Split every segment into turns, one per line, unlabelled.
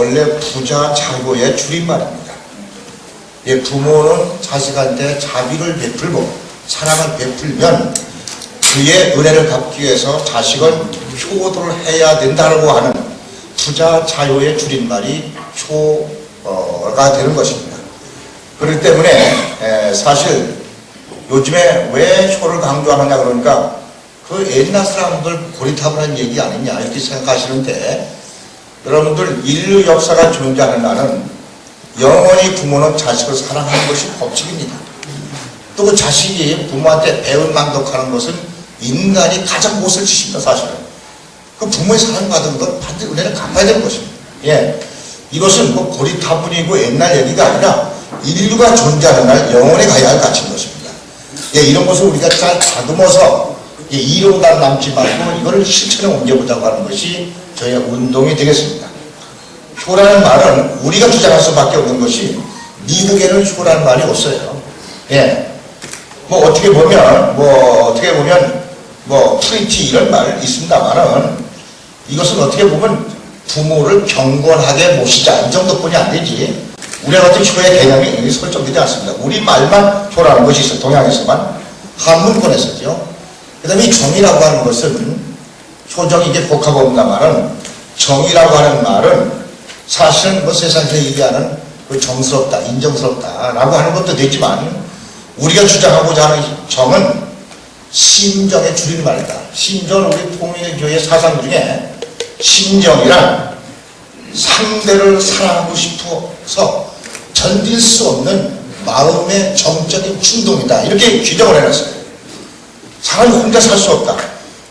원래 부자 자고의 줄임말입니다. 예, 부모는 자식한테 자비를 베풀고 사랑을 베풀면 그의 은혜를 갚기 위해서 자식은 효도를 해야 된다고 하는 부자 자요의 줄임말이 효가 되는 것입니다. 그렇기 때문에 사실 요즘에 왜 효를 강조하느냐 그러니까 그 옛날 사람들 고리타분한 얘기 아니냐 이렇게 생각하시는데, 여러분들 인류 역사가 존재하는 날은 영원히 부모는 자식을 사랑하는 것이 법칙입니다. 또 그 자식이 부모한테 배운 만족하는 것은 인간이 가장 못을 치십니다. 사실은 그 부모의 사랑받은 것 반드시 은혜를 갚아야 되는 것입니다. 예, 이것은 뭐 고리타분이고 옛날 얘기가 아니라 인류가 존재하는 날 영원히 가야 할 가치인 것입니다. 예, 이런 것을 우리가 잘 다듬어서 이론만 남지 말고 이거를 실천에 옮겨보자고 하는 것이 저희의 운동이 되겠습니다. 효라는 말은 우리가 주장할 수밖에 없는 것이 미국에는 효라는 말이 없어요. 예, 뭐 어떻게 보면 프리티 이런 말 있습니다만은 이것은 어떻게 보면 부모를 경건하게 모시자 이 정도뿐이 안 되지 우리와 같은 효의 개념이 설정되지 않습니다. 우리 말만 효라는 것이 있어요. 동양에서만 한문권에서죠. 그 다음에 이 정이라고 하는 것은 효정이 이게 복합어입니다만은 정이라고 하는 말은 사실은 뭐 세상에서 얘기하는 그 정스럽다, 인정스럽다라고 하는 것도 되지만 우리가 주장하고자 하는 정은 심정의 줄임말이다. 심정은 우리 통일교회 사상 중에 심정이란 상대를 사랑하고 싶어서 견딜 수 없는 마음의 정적인 충동이다. 이렇게 규정을 해놨어요. 사람이 혼자 살 수 없다.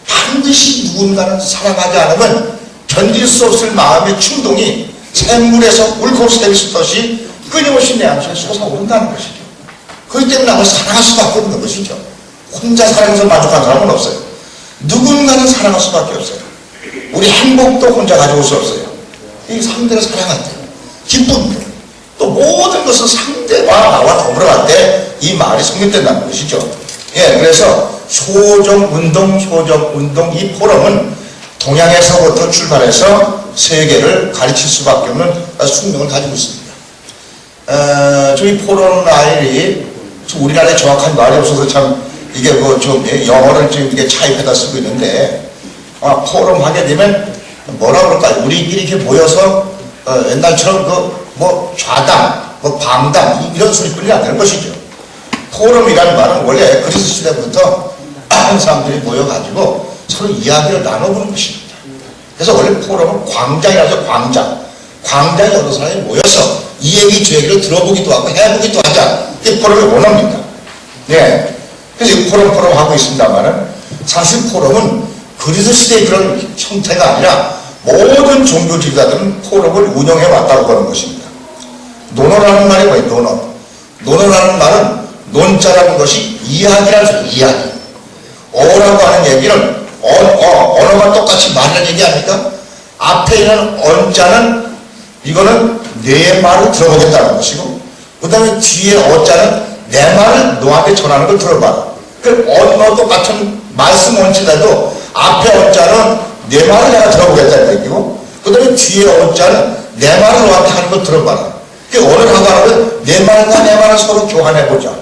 반드시 누군가는 사랑하지 않으면 견딜 수 없을 마음의 충동이 샘물에서 울고 샘듯이 끊임없이 내 안에 솟아오른다는 것이죠. 그렇기 때문에 나를 사랑할 수밖에 없는 것이죠. 혼자 사랑해서 만족한 사람은 없어요. 누군가는 사랑할 수밖에 없어요. 우리 행복도 혼자 가져올 수 없어요. 이 상대를 사랑할 때, 기쁨, 또 모든 것은 상대와 나와 더불어 갈 때 이 말이 성립된다는 것이죠. 예, 그래서 효정운동 이 포럼은 동양에서부터 출발해서 세계를 가르칠 수밖에 없는 숙명을 가지고 있습니다. 저희 포럼 라인이 우리나라에 정확한 말이 없어서 참 이게 뭐 좀 영어를 지금 이게 차입해다 쓰고 있는데, 포럼 하게 되면 뭐라 그럴까요? 우리끼리 이렇게 모여서 옛날처럼 그 뭐 좌당, 뭐 방당 이런 소리뿐이 안 되는 것이죠. 포럼이라는 말은 원래 그리스 시대부터 사람들이 모여가지고 서로 이야기를 나눠보는 것입니다. 그래서 원래 포럼은 광장이라서 광장에 여러 사람이 모여서 이 얘기 저 얘기를 들어보기도 하고 해보기도 하자. 이게 포럼의 원어입니다. 네. 그래서 이 포럼 하고 있습니다만은 사실 포럼은 그리스 시대의 그런 형태가 아니라 모든 종교 지도자들은 포럼을 운영해 왔다고 보는 것입니다. 논어라는 말이 뭐예요? 논어라는 말은 논자라는 것이 이야기라는 소리, 이야기. 어라고 하는 얘기는 언어가 똑같이 말하는 얘기 아닙니까? 앞에 있는 언자는 이거는 내 말을 들어보겠다는 것이고, 그 다음에 뒤에 어자는 내 말을 너한테 전하는 걸 들어봐라. 그 언어 똑같은 말씀 원치라도 앞에 어자는 내 말을 내가 들어보겠다는 얘기고, 그 다음에 뒤에 어자는 내 말을 너한테 하는 걸 들어봐라. 그 언어를 하고 하는 내 말과 내 말을 서로 교환해보자.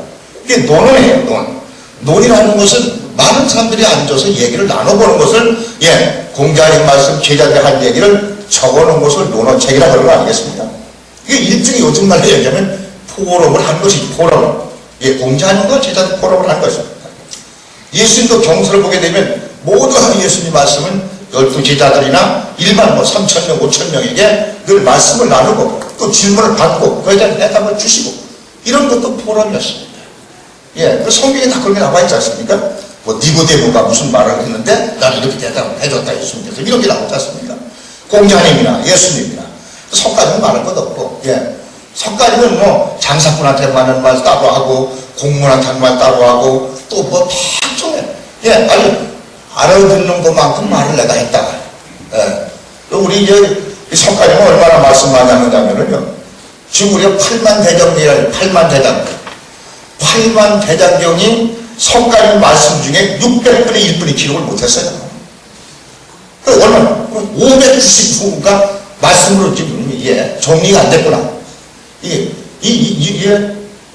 이게 논어예요, 논이라는 것은 많은 사람들이 앉아서 얘기를 나눠보는 것을, 공자의 말씀, 제자들이 한 얘기를 적어놓은 것을 논어책이라고 하는 거 아니겠습니까? 이게 일종의 요즘 말로 얘기하면 포럼을 한 것이지, 포럼. 공자님과 제자들 포럼을 한 것입니다. 예수님도 경서를 보게 되면 모두 예수님 말씀은 12제자들이나 일반 3,000명, 5,000명에게 늘 말씀을 나누고 또 질문을 받고 그에 대한 대답을 주시고 이런 것도 포럼이었습니다. 그 성경에 다 그런 게 나와 있지 않습니까? 뭐 니고데모가 무슨 말을 했는데 나는 이렇게 대답을 해줬다 예수님께서 이런 게 나오지 않습니까? 공자님이나 예수님이나 석가님은 말할 것 없고, 석가님은 뭐 장사꾼한테 하는 말 따로 하고 공무원한테 하는 말 따로 하고 또 뭐 백종에 아니 알아듣는 것만큼 말을 내가 했다. 우리 이제 석가님은 얼마나 말씀 많이 하느냐면요. 지금 우리가 8만 대장경이 석가님 말씀 중에 600분의 1분이 기록을 못했어요. 그 얼마나 599가 말씀으로 지금 정리가 안 됐구나. 이게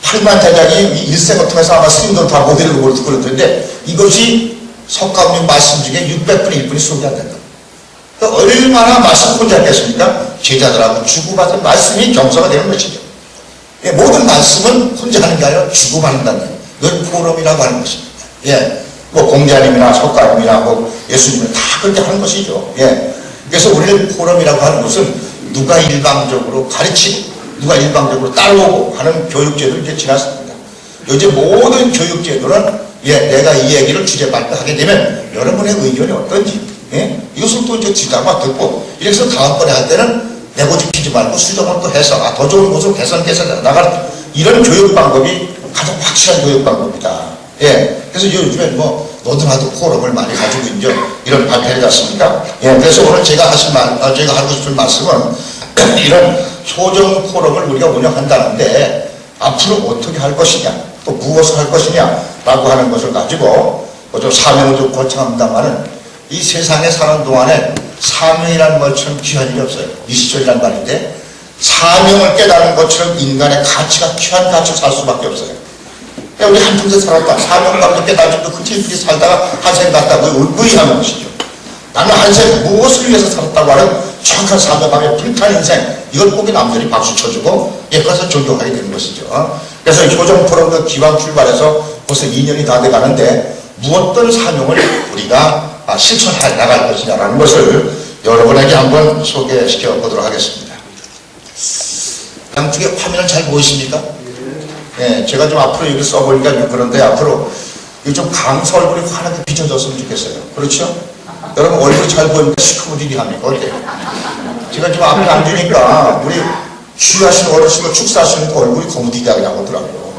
8만 대장이 일생을 통해서 아마 스님들 다 모델을 보고 그럴 텐데 이것이 석가모니 말씀 중에 600분의 1분이 수록이 안 된다. 그러니까 얼마나 말씀 혼자했겠습니까? 제자들하고 주고받은 말씀이 경서가 되는 것이죠. 모든 말씀은 혼자 하는 게 아니라 주고받는다는 거예요. 이걸 포럼이라고 하는 것입니다. 뭐 공자님이나 석가님이나 뭐 예수님은 다 그렇게 하는 것이죠. 그래서 우리는 포럼이라고 하는 것은 누가 일방적으로 가르치고 누가 일방적으로 따라오고 하는 교육제도를 이제 지났습니다. 요즘 모든 교육제도는 내가 이 얘기를 주제 발표하게 되면 여러분의 의견이 어떤지 이것을 또 이제 지다마 듣고 이래서 다음번에 할 때는 내고집 피지 말고 수정을 또 해서 더 좋은 곳으로 개선해서 나가는 이런 교육 방법이 가장 확실한 교육 방법이다. 그래서 요즘에 뭐 노드나도 포럼을 많이 가지고 이제 이런 발표를 했습니까? 그래서 오늘 제가 제가 하고 싶은 말씀은 이런 소정 포럼을 우리가 운영한다는데 앞으로 어떻게 할 것이냐 또 무엇을 할 것이냐 라고 하는 것을 가지고 좀 사명을 좀 거창합니다만은 이 세상에 사는 동안에 사명이라는 것처럼 귀한 일이 없어요. 미시적이라는 말인데 사명을 깨달은 것처럼 인간의 가치가 귀한 가치를 살 수밖에 없어요. 우리 한평생 살았다. 사명감도 깨달음도 그치그치 살다가 한생 갔다고 의의하는 것이죠. 나는 한생 무엇을 위해서 살았다고 하는 정확한 사명감에 불탄 인생 이걸 보기 남들이 박수 쳐주고 그것을 존경하게 되는 것이죠. 그래서 효정 포럼도 기왕 출발해서 벌써 2년이 다 돼가는데 무엇든 사명을 우리가 실천해 나갈 것이냐라는 것을 여러분에게 한번 소개시켜 보도록 하겠습니다. 양쪽에 화면을 잘 보이십니까? 제가 좀 앞으로 이렇게 써보니까 좀 그런데 앞으로 좀 강서 얼굴이 환하게 비춰졌으면 좋겠어요. 그렇죠? 여러분 얼굴이 잘 보이니까 시커멓디합니까? 어때요? 제가 좀 앞에 앉으니까 우리 취하신 어르신과 축사하시는 얼굴이 거무디디하게 나오더라고요.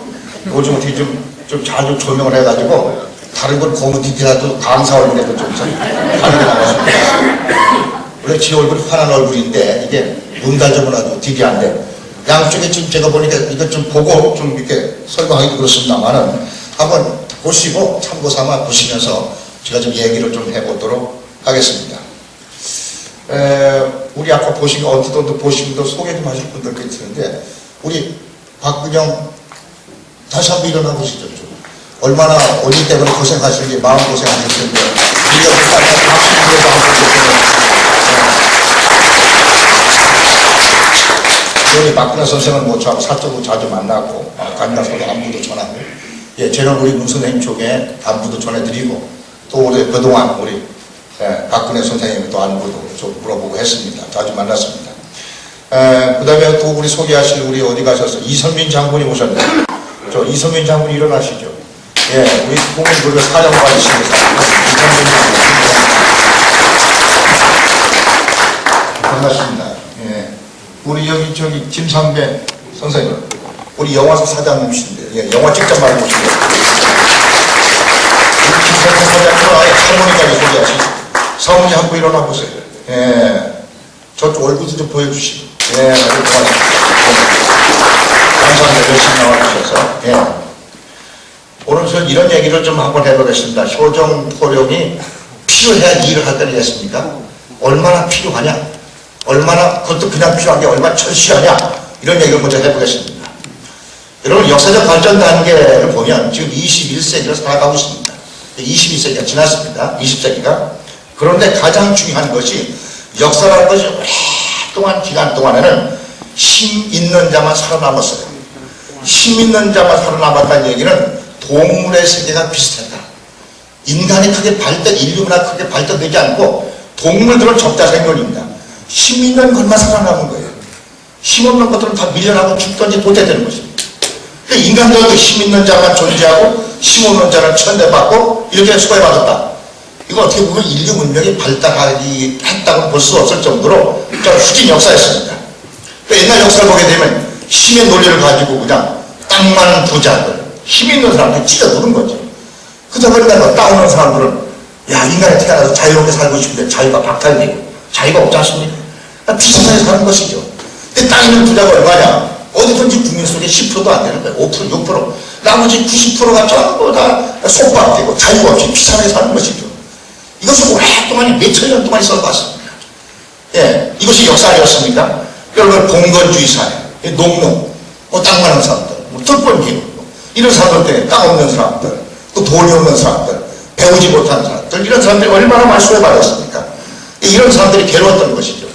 이거 좀 어떻게 좀 잘 좀 조명을 해가지고 다른 건 거무디디라도 강사 얼굴에도 좀 다르게 나왔습니다. 원래 제 얼굴이 환한 얼굴인데 이게 문달점은 아주 디디한데 양쪽에 지금 제가 보니까 이거 좀 보고 좀 이렇게 설명하기도 그렇습니다만은 한번 보시고 참고 삼아 보시면서 제가 좀 얘기를 좀 해보도록 하겠습니다. 우리 아까 보신 거 언뜻 보신 분도 소개 좀 하실 분들 계시는데 우리 박근영 다시 한번 일어나 보시죠. 좀. 얼마나 어릴 때부터 고생하시는지 마음 고생하실 텐데 우리가 박수 부르고 한번 우리 박근혜 선생은 뭐 저하고 사적으로 자주 만나고 간나서도 안부도 전하고 제가 우리 문 선생님 쪽에 안부도 전해드리고 또 우리 그동안 우리 박근혜 선생님이 또 안부도 좀 물어보고 했습니다. 자주 만났습니다. 그 다음에 또 우리 소개하실 우리 어디 가셔서 이선민 장군이 오셨네요. 저 이선민 장군 일어나시죠. 우리 국민부를 사령관이십니다. 이선민 장군. 반갑습니다. 우리 여기 저기 김상배 선생님, 우리 영화사 사장님이신데, 영화 직접 말해 보시죠. 우리 김상배 사장님은 아예 할머니까지 소개하시죠. 사모님 한번 일어나 보세요. 저쪽 얼굴도 좀 보여주시고. 고맙습니다. 감사합니다. 열심히 나와주셔서. 오늘 저 이런 얘기를 좀 한번 해보겠습니다. 효정 포럼이 필요해야 일을 할 때겠습니까? 얼마나 필요하냐? 얼마나 그것도 그냥 필요한 게 얼마나 절실하냐 이런 얘기를 먼저 해보겠습니다. 여러분 역사적 발전 단계를 보면 지금 21세기를 살아가고 있습니다. 22세기가 지났습니다. 20세기가. 그런데 가장 중요한 것이 역사라는 것이 오랫동안 기간 동안에는 힘 있는 자만 살아남았어요. 힘 있는 자만 살아남았다는 얘기는 동물의 세계가 비슷했다. 인간이 크게 인류가 크게 발전되지 않고 동물들은 적자 생존입니다. 힘 있는 것만 살아남은 거예요. 힘 없는 것들은 다 밀려나고 죽든지 도태되는 것입니다. 그러니까 인간들도 힘 있는 자만 존재하고 힘 없는 자는 천대받고 이렇게 수고해받았다. 이거 어떻게 보면 인류 문명이 발달하기 했다고 볼 수 없을 정도로 좀 후진 역사였습니다. 그러니까 옛날 역사를 보게 되면 힘의 논리를 가지고 그냥 땅 많은 부자들, 힘 있는 사람들이 찢어 누른 거죠. 그러다 보니까 따오는 사람들은 야 인간이 태어나서 자유롭게 살고 싶은데 자유가 박탈되고 자유가 없지 않습니까? 비슷하게 사는 것이죠. 근데 땅 있는 부자가 얼마냐? 어디든지 국민 속에 10%도 안 되는 거예요. 5%, 6%. 나머지 90%가 전부 다 속박되고 자유가 없이 비슷하게 사는 것이죠. 이것을 오랫동안 몇천 년 동안 있어왔습니다. 예, 이것이 역사 아니었습니까? 여러분, 봉건주의 사회, 농농, 땅 많은 사람들, 특권기업, 이런 사람들 때문에 땅 없는 사람들, 또 돈이 없는 사람들, 배우지 못하는 사람들, 이런 사람들이 얼마나 많이 소외받았습니까? 이런 사람들이 괴로웠던 것이죠.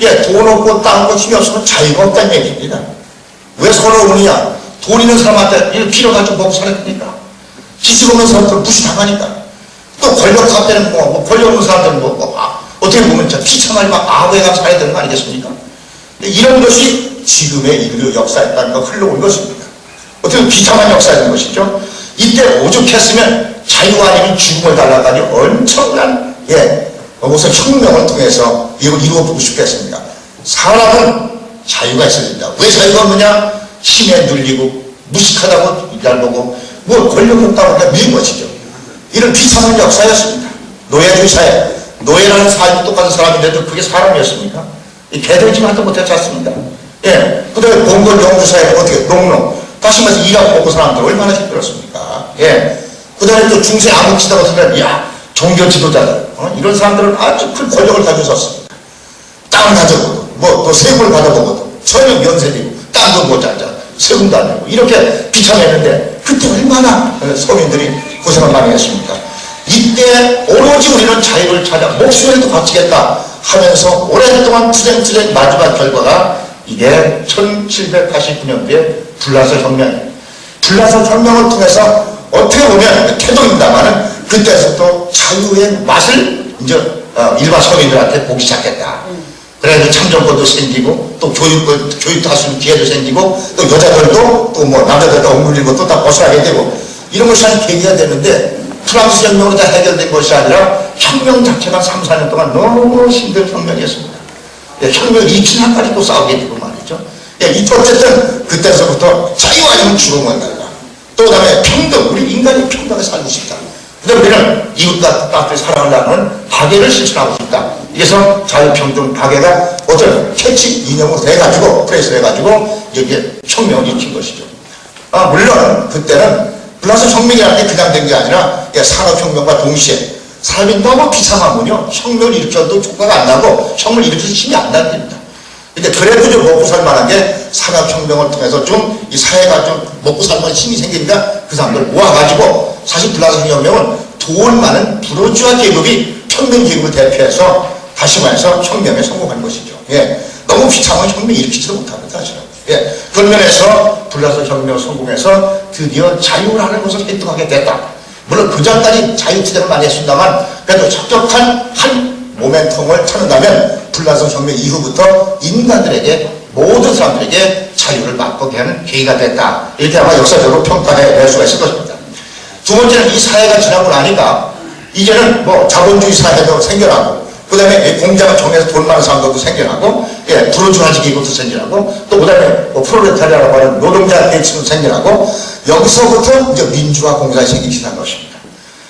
예, 돈 없고 땅 없고 힘이 없으면 자유가 없다는 얘기입니다. 왜 서러우느냐? 돈 있는 사람한테 필요 가지고 먹고 살았으니까. 지식 없는 사람들은 무시당하니까. 또 권력할 때는 권력 없는 사람들은 어떻게 보면 비참하게 아부에가 살아야 되는 거 아니겠습니까? 이런 것이 지금의 인류 역사에 따른 흘러온 것입니다. 어떻게 보면 비참한 역사인 것이죠. 이때 오죽했으면 자유가 아니면 죽음을 달라가니 엄청난, 무슨 혁명을 통해서 이걸 이루어보고 싶겠습니다. 사람은 자유가 있어야 된다. 왜 자유가 없느냐? 힘에 눌리고 무식하다고 얄보고 권력이 없다고 그냥 미운 것이죠. 이런 비참한 역사였습니다. 노예주의 사회, 노예라는 삶이 똑같은 사람인데도 그게 사람이었습니까? 개들지만도 못했지 않습니다. 예. 그 다음에 봉건 영주 사회는 어떻게 농농, 다시 말해서 일하고 먹고 사람들 얼마나 힘들었습니까? 예. 그 다음에 또 중세 암흑시대가 어떻게 종교 지도자들, 이런 사람들은 아주 큰 권력을 가지고 있었습니다. 땅을 가져보고, 또 세금을 받아보고도 전혀 면세되고, 땅도 못 잡자, 세금도 안 내고, 이렇게 비참했는데, 그때 얼마나 서민들이 고생을 많이 했습니까? 이때 오로지 우리는 자유를 찾아 목숨이라도 바치겠다 하면서 오랫동안 투쟁 마지막 결과가 이게 1789년도에 불나서 혁명이에요. 불나서 혁명을 통해서 어떻게 보면 태동입니다만은 그때서부터 자유의 맛을 이제 일반 서민들한테 보기 시작했다. 그래서 참정권도 생기고 또 교육도 할 수 있는 기회도 생기고 또 여자들도 또 남자들도 억눌린 것도 다 벗어나게 되고 이런 것이 한 계기가 되는데 프랑스 혁명으로 다 해결된 것이 아니라 혁명 자체가 3, 4년 동안 너무 힘든 혁명이었습니다. 혁명 이친한까지 또 싸우게 되고 말이죠. 어쨌든 그때서부터 자유 아니면 죽음을 달라. 또 그 다음에 평등, 우리 인간이 평등하게 살고 싶다. 그 다음에 우리는 이웃과 따뜻하게 살아가려는 박애를 실천하고 싶다. 그래서 자유평등 박애가 어떤 캐치 이념으로 해가지고 프레스를 해가지고 여기에 혁명을 일으킨 것이죠. 물론 그때는 불나서 혁명이라는 게 그냥 된 게 아니라 산업혁명과 동시에 사람이 너무 비참하면요 혁명을 일으켜도 효과가 안 나고 혁명을 일으켜서 힘이 안 나는 겁니다. 근데 그래도 좀 먹고 살만한 게 산업혁명을 통해서 좀 이 사회가 좀 먹고 살만한 힘이 생기니까 그 사람들 모아가지고 사실 불나서 혁명은 돈 많은 부르주아 계급이 평민 계급을 대표해서 다시 말해서 혁명에 성공한 것이죠. 너무 비참한 혁명 일으키지도 못합니다. 사실은. 그런 면에서 불나서 혁명 성공해서 드디어 자유라는 것을 획득하게 됐다. 물론 그 전까지 자유투쟁을 많이 했습니다만 그래도 적격한 한 모멘텀을 찾는다면 불나서 혁명 이후부터 인간들에게 모든 사람들에게 자유를 맛보게 하는 계기가 됐다. 이렇게 아마 역사적으로 평가해낼 수가 있을 것입니다. 두 번째는 이 사회가 지나고 나니까 이제는 자본주의 사회도 생겨나고 그 다음에 공장을 정해서 돈 많은 사람들도 생겨나고 부르주아지 계급도 생겨나고 또 그 다음에 프롤레타리아라고 하는 노동자 계층도 생겨나고 여기서부터 이제 민주화 공사가 생기기 시작한 것입니다.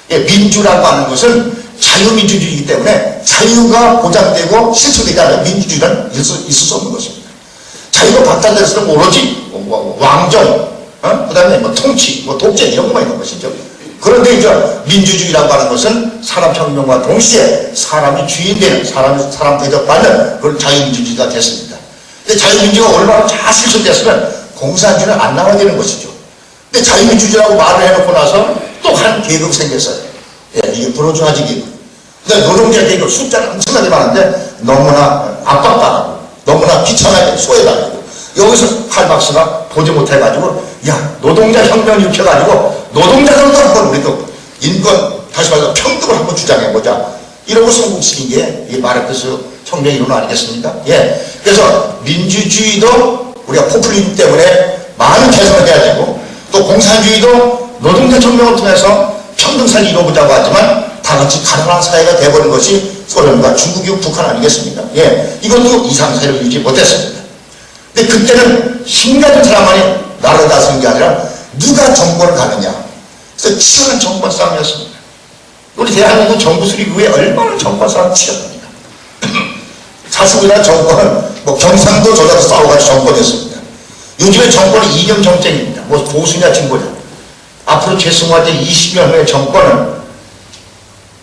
민주라고 하는 것은 자유민주주의이기 때문에 자유가 보장되고 실천되지 않으면 민주주의는 있을 수 없는 것입니다. 자유가 박탈됐을 때 오로지 왕정, 그 다음에 통치, 독재 이런 것만 있는 것이죠. 그런데 이제 민주주의라고 하는 것은 산업혁명과 동시에 사람이 주인되는, 사람 대접받는 그런 자유민주주의가 됐습니다. 근데 자유민주주의가 얼마나 잘 실천됐으면 공산주의는 안 나와야 되는 것이죠. 근데 자유민주주의라고 말을 해놓고 나서 또 한 계급 생겼어요. 이게 부르주아지 계급. 근데 노동자 계급 숫자는 엄청나게 많은데 너무나 압박당하고 너무나 비참하게 소외당하고 여기서 칼 박스가 보지 못해가지고 노동자 혁명을 일으켜가지고 노동자들도 한번 우리도 인권 다시 말해서 평등을 한번 주장해보자 이러고 성공시킨 게 이 마르크스 혁명 이론 아니겠습니까? 그래서 민주주의도 우리가 포퓰리즘 때문에 많은 개선을 해야 되고 또 공산주의도 노동자 혁명을 통해서 평등사를 이뤄보자고 하지만 다 같이 가난한 사회가 돼버린 것이 소련과 중국이고 북한 아니겠습니까? 이것도 이상사회를 유지 못했습니다. 근데 그때는 힘 가진 사람만이 나라를 다스리는 게 아니라 누가 정권을 가느냐. 그래서 치열한 정권 싸움이었습니다. 우리 대한민국 정부 수립 이후에 얼마나 정권 싸움이 치열합니까? 사실 우리나라 정권은 경상도 조작에서 싸워가지고 정권이었습니다. 요즘의 정권은 이념 정쟁입니다. 보수냐 진보냐. 앞으로 재승화할 때 20년 후의 정권은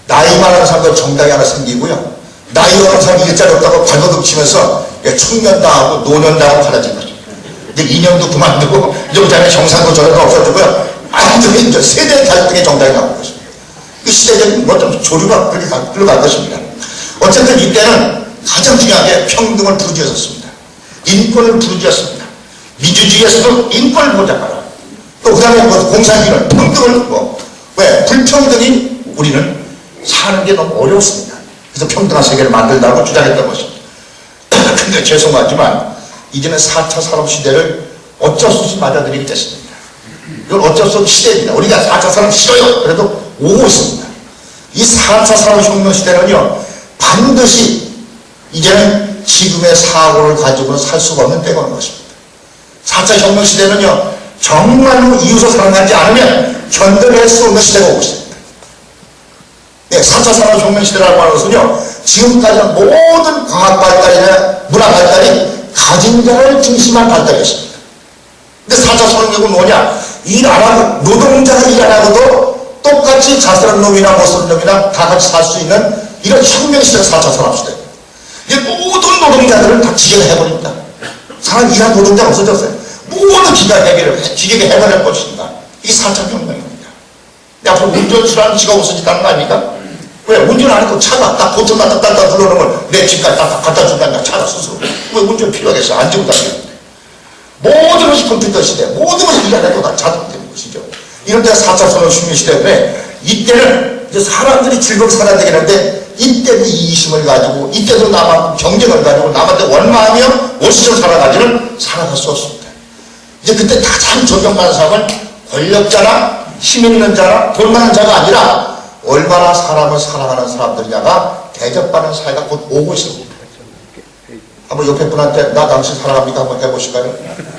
나이 많은 사람들 정당이 하나 생기고요. 나이 어린 사람 일자리 없다고 발버둥 치면서 청년당하고 노년당하고 갈라진 거죠. 근데 2년도 그만두고 여기다가 경상도 저래도 없어지고요. 완전히 이제 세대 갈등의 정당이 나온 것입니다. 그 시대적인 어떤 조류가 그렇게 흘러갈 것입니다. 어쨌든 이때는 가장 중요하게 평등을 부르짖었습니다. 인권을 부르짖었습니다. 민주주의에서도 인권을 보장하라. 또 그 다음에 공산주의는 평등을 왜? 불평등이 우리는 사는 게 너무 어려웠습니다. 그래서 평등한 세계를 만들다고 주장했던 것입니다. 근데 죄송하지만 이제는 4차 산업시대를 어쩔 수 없이 맞아들이게 됐습니다. 이건 어쩔 수 없이 시대입니다. 우리가 4차 산업 싫어요. 그래도 오고 있습니다. 이 4차 산업혁명 시대는요, 반드시 이제는 지금의 사고를 가지고는 살 수가 없는 때가 오는 것입니다. 4차 혁명 시대는요, 정말로 이웃을 사랑하지 않으면 견뎌낼 수 없는 시대가 오고 있습니다. 네, 4차 산업혁명 시대라고 하는 것은요, 지금까지는 모든 과학 발달이나 문화 발달이 가진 자를 중심한 발달이었습니다. 근데 4차 산업혁명은 뭐냐? 일 안 하고, 노동자가 일 안 하고도 똑같이 잘 사는 놈이나 못 사는 놈이나 다 같이 살 수 있는 이런 혁명 시대가 4차 산업시대입니다. 이제 모든 노동자들을 다 기계가 해버립니다. 사람 일한 노동자가 없어졌어요. 모든 기계가 해버릴 것입니다. 이게 4차 혁명입니다. 앞으로 운전수라는 지가 없어진다는 거 아닙니까? 왜? 운전 안 해도 차가 딱 버튼만 딱딱 눌러놓으면 내 집까지 딱 갖다 준다니까 차가 스스로. 왜 운전 필요하겠어? 안 지고 다니는데. 모든 것이 컴퓨터 시대, 모든 것이 일 안 해도 다 자동되는 것이죠. 이런 때가 4차 산업혁명 시대인데, 이때는 이제 사람들이 즐겁게 살아야 되겠는데, 이때도 이기심을 가지고, 이때도 나만 경쟁을 가지고, 남한테 원망하며 원시적으로 살아가지는 살아갈 수 없습니다. 이제 그때 가장 존경받는 사람은 권력자나 힘 있는 자나 돈 많은 자가 아니라 얼마나 사람을 사랑하는 사람들이냐가 대접받는 사회가 곧 오고 있습니다. 한번 옆에 분한테 나 당신 사랑합니까? 한번 해보실까요?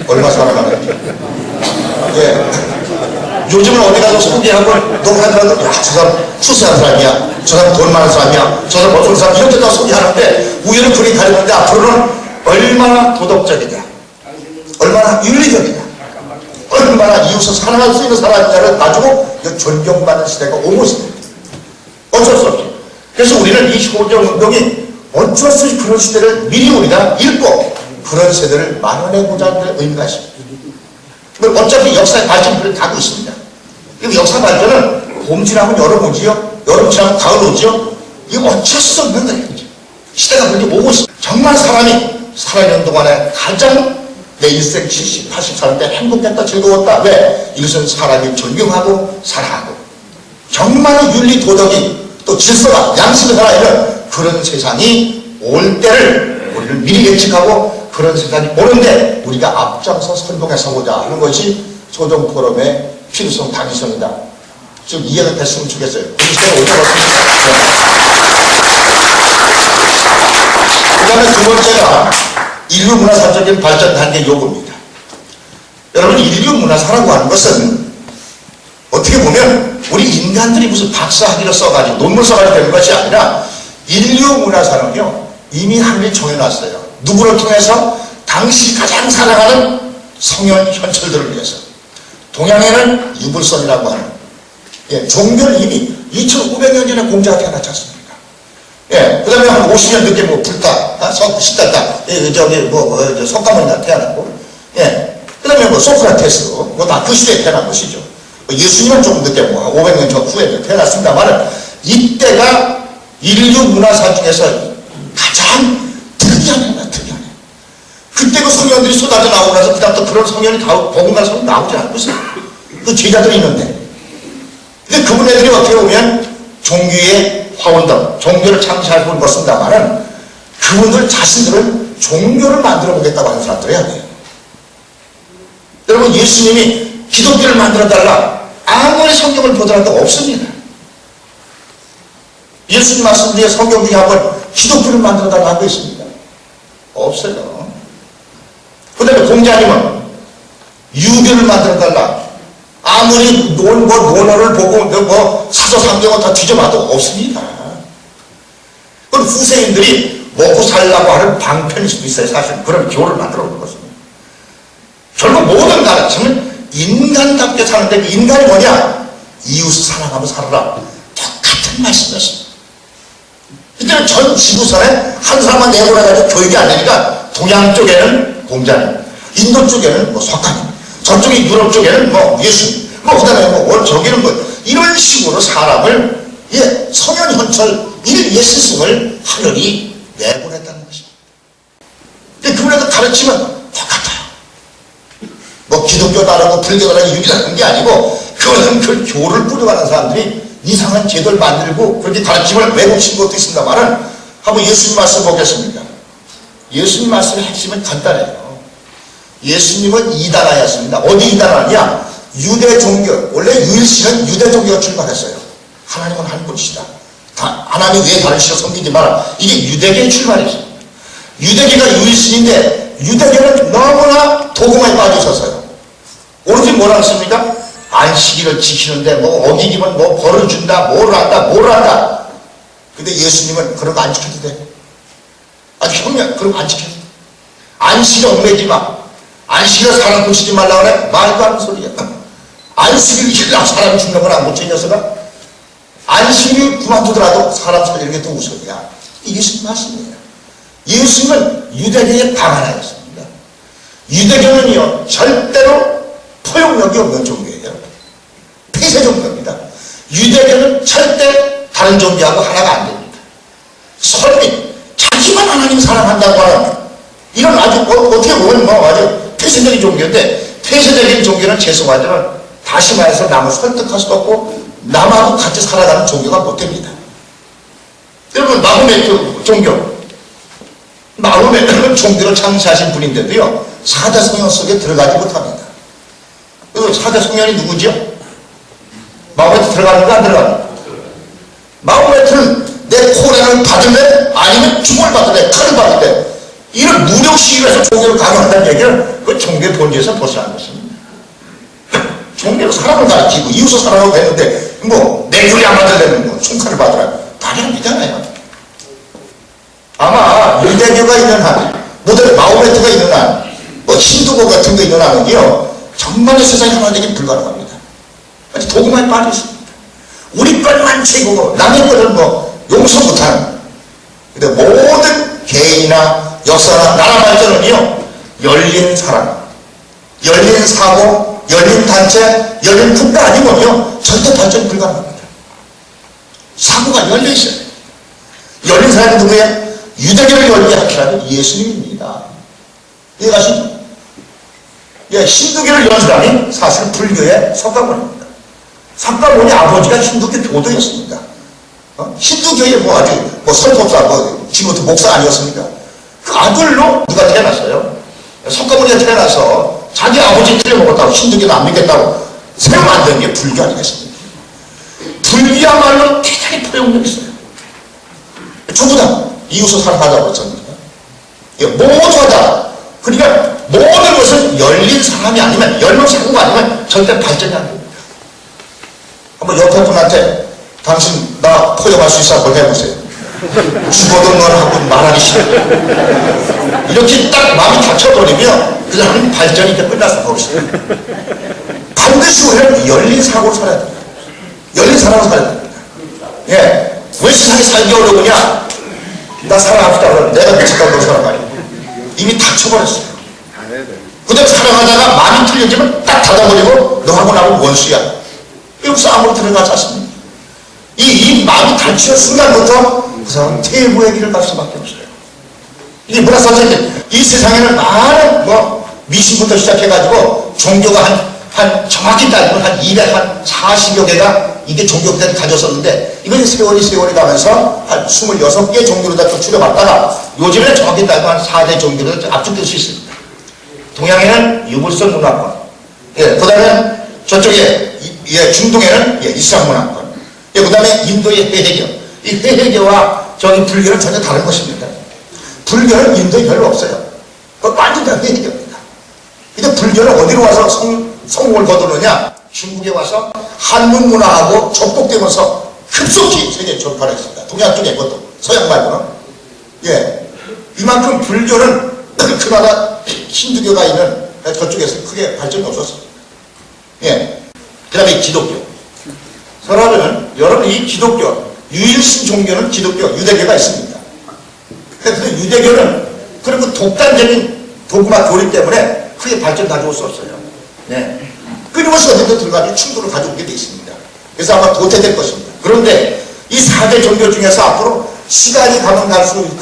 얼마 사랑하는지. 예. 요즘은 어디 가서 소개하고 너무 하더라도 야, 저 사람 수수한 사람이야. 저 사람 돈 많은 사람이야. 저 사람 어떤 사람 이렇게 다 소개하는데 우연히 그리 가려는데 앞으로는 얼마나 도덕적이냐. 얼마나 윤리적이냐. 얼마나 이웃을 사랑할 수 있는 사람이냐를 가지고 존경받는 시대가 오고 있습니다. 어쩔 수 없죠. 그래서 우리는 이 효정운동이 어쩔 수 없이 그런 시대를 미리 우리가 읽고 그런 세대를 만원해보자는 의미가 있습니다. 어차피 역사의 발전을 그렇게 가고 있습니다. 그리고 역사 발전은 봄 지나면 여름 오지요. 여름 지나면 가을 오지요. 이거 어쩔 수 없는 거예요. 시대가 그렇게 오고 있습니다. 정말 사람이 살아있는 동안에 가장 내 일생 70, 80 사는 때 행복했다, 즐거웠다. 왜? 이것은 사람이 존경하고 사랑하고 정말 윤리, 도덕이 또 질서가 양심이 살아있는 그런 세상이 올 때를 우리를 미리 예측하고 그런 세상이 오는데 우리가 앞장서 선동해 서보자 하는 것이 소정포럼의 필요성, 당위성이다. 좀 이해가 됐으면 좋겠어요. 그 시대가 올 것 같습니다. 그 다음에 두 번째가 인류 문화사적인 발전 단계 요구입니다. 여러분, 인류 문화사라고 하는 것은 어떻게 보면 우리 인간들이 무슨 박사학위를 써가지고 논문 써가지고 되는 것이 아니라 인류 문화사는요 이미 하늘이 정해놨어요. 누구를 통해서? 당시 가장 사랑하는 성현 현철들을 위해서. 동양에는 유불선이라고 하는 종교를 이미 2500년 전에 공자가 태어났지 않습니까? 그 다음에 한 50년 늦게 뭐 불가, 시달다, 석가모니가 태어났고, 그 다음에 뭐 소크라테스, 뭐 다 그 시대에 태어난 것이죠. 예수님은 조금 늦게 뭐 500년 전 후에 태어났습니다만 이때가 인류 문화사 중에서 가장 특이하네요, 특이하네. 그때 그 성현들이 쏟아져 나오고 나서 그다음부터 그런 성현이 복음과 성이 나오지 않고 있어요. 그 제자들이 있는데. 근데 그분 애들이 어떻게 보면 종교의 화원들, 종교를 창시하고 온 것입니다만은 그분들 자신들은 종교를 만들어 보겠다고 하는 사람들이야 돼요. 여러분, 예수님이 기독교를 만들어달라. 아무리 성경을 보더라도 없습니다. 예수님 말씀 중에 성경 중에 한번 기독교를 만들어달라 하고 있습니다. 없어요. 그 다음에 공자님은 유교를 만들어달라. 아무리 논어를 보고 사서상경을 다 뒤져봐도 없습니다. 그건 후세인들이 먹고 살려고 하는 방편일 수도 있어요. 사실 그런 교를 만들어 놓은 것입니다. 결국 모든 가르침은 인간답게 사는데 그 인간이 뭐냐? 이웃을 사랑하며 살아라. 똑같은 말씀이었습니다. 이때는 전 지구선에 한 사람만 내보내가지고 교육이 안 되니까 동양 쪽에는 공자님, 인도 쪽에는 뭐 석가님, 저쪽에 유럽 쪽에는 뭐 예수님, 뭐 그다음에 뭐 저기는 뭐 이런 식으로 사람을 성현현철 일예스승을 하늘이 내보냈다는 것입니다. 그분에도 가르치면 똑같아요. 뭐 기독교 다르고 불교 다르고 유교 다른 게 아니고 그거는 그 교를 뿌려가는 사람들이 이상한 제도를 만들고 그렇게 가르침을 왜곡시킨 것도 있습니다만은 한번 예수님 말씀 보겠습니다. 예수님 말씀의 핵심은 간단해요. 예수님은 이단하였습니다. 어디 이단하냐? 유대 종교, 원래 유일신은 유대 종교가 출발했어요. 하나님은 한 분이시다. 하나님 외에 다른 신을 섬기지 마라. 이게 유대교의 출발이었습니다. 유대교가 유일신인데 유대교는 너무나 도구만에 빠져있었어요. 오로지 뭐라 했습니까? 안식일을 지키는데 뭐 어기기면 뭐 벌을 준다, 뭐를 한다. 근데 예수님은 그런 거 안 지켜도 돼. 아주 현명, 그런 거 안 지켜도 돼. 안식일 얽매지 마. 안식일에 사람 고치지 말라 그래? 말도 안 하는 소리야. 안식일 지키려고 사람 죽는 건 안 고쳐, 이 녀석아? 안식일 그만두더라도 사람 살리는 게 더 우선이야. 이게 무슨 말씀이에요? 예수님은 유대교의 방하나였습니다. 유대교는요, 절대로 포용력이 없는 종교예요. 폐쇄 종교입니다. 유대교는 절대 다른 종교하고 하나가 안 됩니다. 설립, 자기만 하나님 사랑한다고 하는 이런 아주 어떻게 보면 뭐 아주 폐쇄적인 종교인데, 폐쇄적인 종교는 죄송하지만 다시 말해서 남을 설득할 수도 없고 남하고 같이 살아가는 종교가 못 됩니다. 여러분, 마호메트 종교, 마호메트는 종교를 창시하신 분인데도요, 4대 성령 속에 들어가지 못합니다. 그리고 4대 성령이 누구죠? 마호메트 들어가는 거 안 들어가는 거? 마호메트는 내 코란을 받을래? 아니면 죽음을 받을래? 칼을 받을래? 이런 무력 시위에서 종교를 강요한다는 얘기는 그 종교의 본질에서 벗어난 것입니다. 종교로 사람을 가르치고 이웃을 사랑하고 했는데 뭐 내 교리 안 받으려면 뭐 총칼을 받으라. 말이 안 되잖아요. 아마 유대교가 있는 한, 모델 마호메트가 있는 한, 뭐 힌두교 같은 거 있는 한은요, 정말의 세상이 하나 되긴 불가능합니다. 아주 도구만 빠져 있습니다. 우리 것만 최고고 남의 것을 뭐 용서 못하는. 근데 모든 개인이나 역사나 나라 발전은요, 열린 사람, 열린 사고, 열린 단체, 열린 국가 아니면요, 절대 발전이 불가능합니다. 사고가 열려 있어요. 열린 사람이 누구예요? 유대교를 열게 하시라는 예수님입니다. 이해가시죠? 예, 힌두교를 연 사람이 사실 불교의 석가모니입니다. 석가모니 아버지가 힌두교 교도였습니다. 힌두교의 뭐 아주 뭐 설법사, 뭐 지금부터 목사 아니었습니까? 그 아들로 누가 태어났어요. 석가모니가 태어나서 자기 아버지 틀려먹었다고 힌두교도 안 믿겠다고 새로 만든 게 불교 아니겠습니까? 불교야말로 대단히 포용력 있어요. 전부 다 이웃을 사랑하자고 했습니다. 예, 모두 하다. 그러니까 모든 것은 열린 사람이 아니면, 열린 사고가 아니면 절대 발전이 안 됩니다. 한번 옆에 분한테 당신 나 포용할 수 있어? 한번 해보세요. 죽어도 넌 하고 말하기 싫어. 이렇게 딱 마음이 닫혀버리면 그 사람은 발전이 이제 끝났어. 거기서. 반드시 우리는 열린 사고로 살아야 됩니다. 열린 사람으로 살아야 됩니다. 예. 왜 세상에 살기 어려우냐? 나 사랑합시다. 그러면 내가 미쳤다고 사랑하니. 이미 닫혀버렸어요. 그대로 사랑하다가 마음이 틀려지면 딱 닫아버리고 너하고 나하고 원수야. 이거 싸움으로 들어가지 않습니까? 이 마음이 닫히는 순간부터 그 사람은 퇴보의 길을 갈 수밖에 없어요. 이게 뭐라 써있는데, 이 세상에는 많은 뭐 미신부터 시작해가지고 종교가 한 정확히 따지면 한 240여 개가 이게 종교들이 가졌었는데, 이건 세월이 가면서 한 26개 종교로 다 줄여봤다가 요즘에는 정확히 따지면 한 4대 종교로 압축될 수 있습니다. 동양에는 유물선 문화권, 예, 그 다음에 저쪽에, 예, 중동에는 예, 이슬람 문화권, 예, 그 다음에 인도의 해해교, 이 해해교와 저기 불교는 전혀 다른 것입니다. 불교는 인도에 별로 없어요. 그건 완전 다 해해교입니다. 근데 불교는 어디로 와서 성공을 거두느냐? 중국에 와서 한문 문화하고 접목되면서 급속히 세계 전파를 했습니다. 동양 쪽에 것도, 서양 말고는. 예. 이만큼 불교는 그 나라 힌두교가 있는 저쪽에서 크게 발전이 없었습니다. 예. 그 다음에 기독교. 사람은 여러분 이 기독교, 유일신 종교는 기독교, 유대교가 있습니다. 그래서 유대교는 그런 그 독단적인 도구마 교리 때문에 크게 발전 가져올 수 없어요. 네. 끊임없이 어디든 들어가서 충돌을 가져오게 돼 있습니다. 그래서 아마 도태될 것입니다. 그런데 이 4대 종교 중에서 앞으로 시간이 가면 갈수록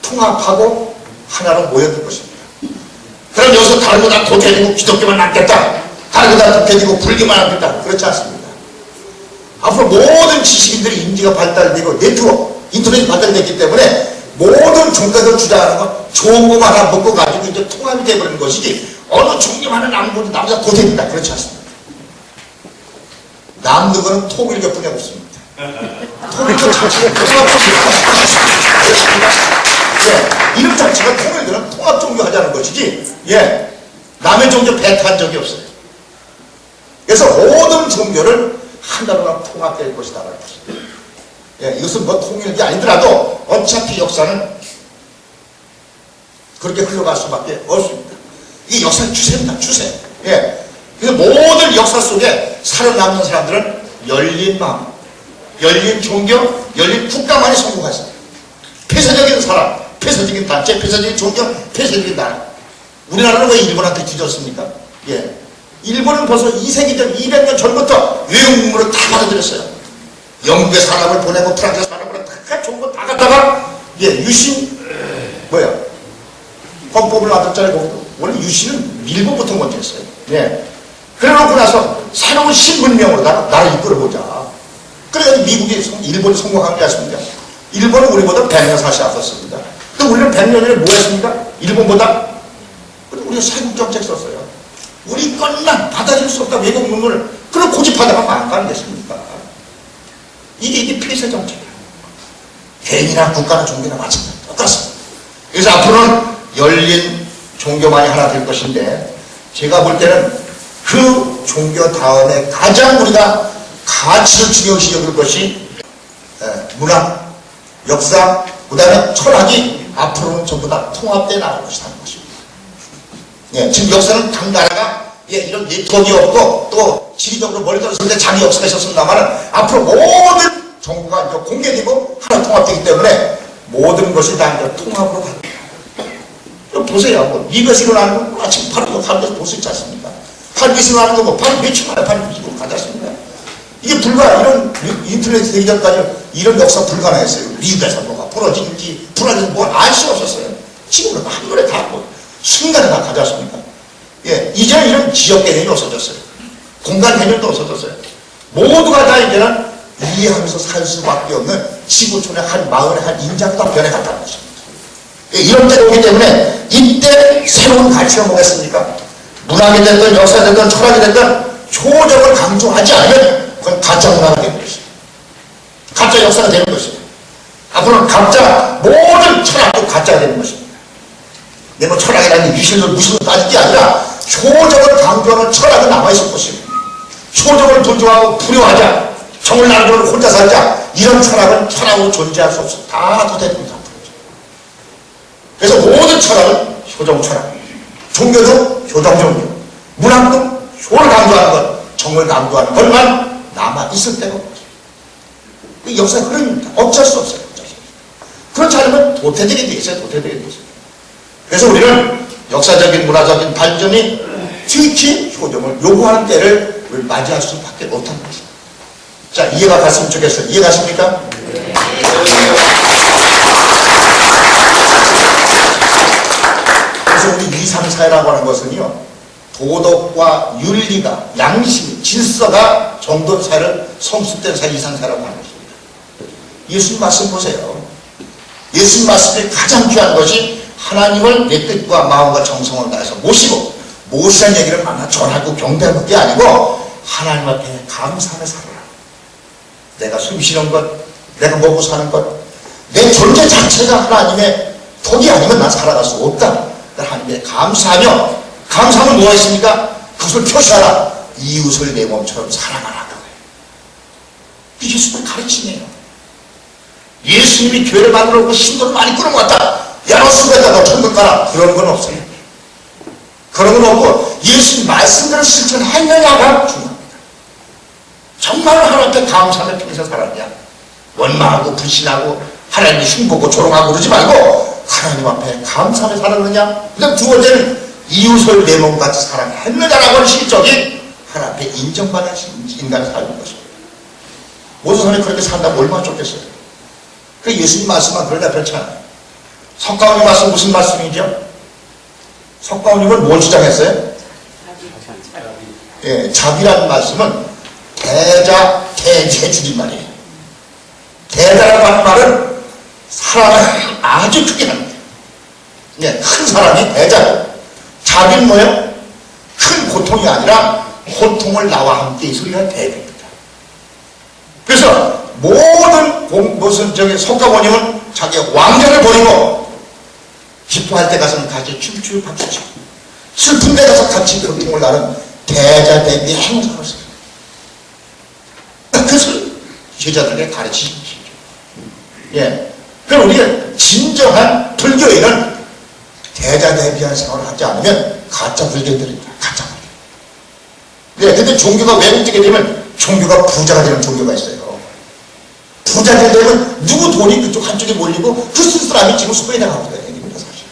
통합하고 하나로 모여들 것입니다. 그럼 여기서 다른 거 다 도태되고 기독교만 남겠다. 다른 거 다 도태되고 불교만 남겠다. 그렇지 않습니다. 앞으로 모든 지식인들이 인지가 발달되고 네트워크, 인터넷이 발달됐기 때문에 모든 종교들 주장하는 건 좋은 것만 하나 먹고 가지고 이제 통합이 되어버리는 것이지 어느 종교 하나 남은 것도 남자 도태된다. 그렇지 않습니다. 남는 거는 통일교뿐이 없습니다. 통일교 자체가 이름 자체가 통일교는 통합 종교 하자는 것이지 남의 종교 배타한 적이 없어요. 그래서 모든 종교를 하나로 통합될 것이다. 이것은 뭐 통일이 아니더라도 어차피 역사는 그렇게 흘러갈 수밖에 없습니다. 이게 역사의 추세입니다. 추세. 그래서 모든 역사 속에 살아남는 사람들은 열린 마음, 열린 종교, 열린 국가만이 성공했습니다. 폐쇄적인 사람, 폐쇄적인 단체, 폐쇄적인 종교, 폐쇄적인 나라. 우리나라는 왜 일본한테 뒤졌습니까? 일본은 벌써 2세기 전, 200년 전부터 외국 문물을 다 받아들였어요. 영국의 사람을 보내고 프랑스의 사람을 다 좋은 거 다 갖다가 유신 헌법을 만들었잖아요. 거기도. 원래 유신은 일본부터 먼저 했어요. 그래놓고 나서 새로운 신문명으로다가 나를 이끌어보자. 그래가지고 미국이, 일본이 성공한 게 아십니까? 일본은 우리보다 100년 사실 앞섰습니다. 근데 우리는 100년 전에 뭐 했습니까? 일본보다? 우리가 세국 정책 썼어요. 우리 것만 받아들일 수 없다. 외국 문물을. 그걸 고집하다가 망가는 됐습니까? 이게 폐쇄 정책이에요. 개인이나 국가나 종교나 마찬가지로 똑같습니다. 그래서 앞으로는 열린 종교만이 하나 될 것인데, 제가 볼 때는 그 종교 다음에 가장 우리가 가치를 중요시 여길 것이 문학, 역사, 그 다음에 철학이 앞으로는 전부 다 통합되어 나갈 것이라는 것입니다. 지금 역사는 각 나라가 이런 네트워크가 없고 또 지리적으로 멀리 떨어졌는데 자기 역사가 있었습니다만 앞으로 모든 정부가 이제 공개되고 하나 통합되기 때문에 모든 것이 다 이제 통합으로 갑니다. 보세요. 뭐 이것이 일어나는 건 아침 바로 하루에서 볼 수 있지 않습니까? 한기스 일어나는 거 뭐 바로 며칠 만에 바로 미국으로 가지 않습니까? 이게 이런 인터넷 되기 전까지 이런 역사 불가능했어요. 미국에서 뭐가 부러지는지 불안해서 뭘 알 수 없었어요. 지금은 한눈에 다 순간에 다 가지 않습니까? 이제는 이런 지역 개념이 없어졌어요. 공간 개념도 없어졌어요. 모두가 다 이제는 이해하면서 살 수밖에 없는 지구촌의 한 마을의 한 인자로 다 변해갔다는 것입니다. 이런 때가 오기 때문에 이때 새로운 가치가 뭐겠습니까? 문학이 됐든 역사가 됐든 철학이 됐든 초적을 강조하지 않으면 그건 가짜 문화가 되는 것입니다. 가짜 역사가 되는 것입니다. 앞으로는 가짜 모든 철학도 가짜가 되는 것입니다. 뭐 철학이라는 유실로 무실로 따질 게 아니라 초적을 강조하는 철학은 남아있을 것입니다. 초적을 존중하고 불효하자, 정을 나누고 혼자 살자, 이런 철학은 철학으로 존재할 수 없어. 다 도태됩니다. 그래서 모든 철학은 효정 철학, 종교도 효정 종교, 문학도 효를 강조하는 것, 정을 강조하는 것만 남아있을 때가 없죠. 역사의 흐름입니다. 어쩔 수 없어요. 그렇지 않으면 도태되게 돼 있어요. 도태되게 돼 있어요. 그래서 우리는 역사적인 문화적인 발전이 특히 효정을 요구하는 때를 우리 맞이할 수밖에 못하는 것입니다. 자, 이해가 갔으면 좋겠어요. 이해가십니까? 네. 그래서 우리 위상사회라고 하는 것은요, 도덕과 윤리가, 양심, 질서가 정돈 사회를 성숙된 사회 이상사회라고 하는 것입니다. 예수님 말씀 보세요. 예수님 말씀에 가장 귀한 것이 하나님을 내 뜻과 마음과 정성을 다해서 모시고, 모시는 얘기를 만나 전하고 경배하는 게 아니고 하나님 앞에 감사하며 살아라. 내가 숨 쉬는 것, 내가 먹고 사는 것, 내 존재 자체가 하나님의 덕이 아니면 난 살아갈 수 없다. 하나님께 감사하며, 감사하면 뭐가 있습니까? 그것을 표시하라. 이웃을 내 몸처럼 사랑하라고 해요. 이게 예수님의 가르침이에요. 예수님이 교회를 만들어 놓고 신도를 많이 끌어모았다. 야, 너 수고했다. 너 천국 가라. 그런 건 없어요. 그런 건 없고 예수님 말씀대로 실천했느냐가 중요합니다. 정말 하나님께 감사하며 평생 살았냐? 원망하고 불신하고 하나님이 흉보고 조롱하고 그러지 말고 하나님 앞에 감사하며 살았느냐. 그 다음 두 번째는 이웃을 내 몸같이 사랑했느냐라고 하는 실적이 하나님 앞에 인정받는 인간의 삶인 것입니다. 모든 사람이 그렇게 산다면 얼마나 좋겠어요. 그 예수님 말씀만 그러다 그렇지 않아요. 석가모니 말씀 무슨 말씀이죠? 석가모님은 뭘 주장했어요? 예, 자비라는 말씀은 대자, 대지의 줄임말이에요. 대자라고 하는 말은 사람을 아주 크게 하는 거예요. 예, 큰 사람이 대자예요. 자비는 뭐예요? 큰 고통이 아니라 고통을 나와 함께 있으리라 대비입니다. 그래서 모든 석가모님은 자기 왕자를 버리고 기뻐할 때 가서는 같이 춤추고 박수치고 슬픈 데 가서 같이 고통을 나는 대자 대비 행사를 했어요. 그것을 제자들에게 가르치신 것이죠. 예. 그럼 우리가 진정한 불교인은 대자 대비한 생활을 하지 않으면 가짜 불교인들입니다. 가짜 불교. 예. 근데 종교가 왜곡되게 되면 종교가 부자가 되는 종교가 있어요. 부자가 되면 누구 돈이 그쪽 한쪽에 몰리고 그 쓴 사람이 지금 수고에 나가고 있어요. 사실.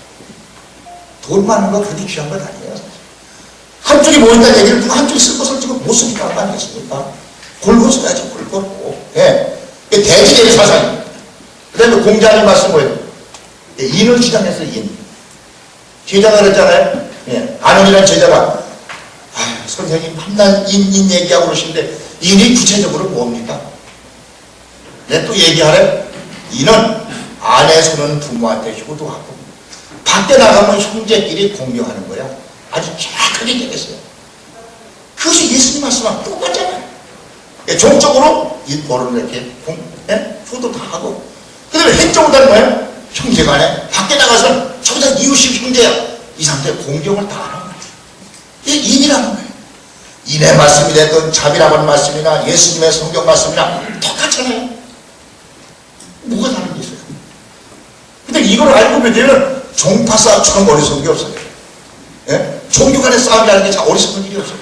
돈 많은 거 그렇게 귀한 건 아니에요. 사실. 한쪽이 모인다는 얘기를 누가 한쪽이 쓸 것을 지금 못 쓰니까 안 하겠습니까? 골고 써야지, 골고. 예. 대지대비 사상입니다. 그 다음에 공자님 말씀 뭐예요? 예, 인을 주장했어요, 인. 제자가 그랬잖아요. 예. 아는이라는 제자가, 선생님, 맨날 인 얘기하고 그러시는데, 인이 구체적으로 뭡니까? 네, 또 얘기하래. 인은 안에서는 부모한테 효도하고, 밖에 나가면 형제끼리 공유하는 거야. 아주 정확하게 얘기했어요. 그것이 예수님 말씀하고 똑같잖아요. 예, 종적으로 뭐를 이렇게 효도 다 하고, 그 다음에 행적으로 하는 거예요. 형제간에 밖에 나가서 저보다 이웃이 형제야. 이 상태에 공경을 다 하는 거예요. 이게 인이라는 거예요. 인의 말씀이 됐든 자비라고 하는 말씀이나 예수님의 성경 말씀이나 똑같잖아요. 뭐가 다른 게 있어요? 근데 이걸 알고 보면 종파싸움처럼 어리석은 게 없어요. 예? 종교 간의 싸움이라는 게 참 어리석은 일이 없어요.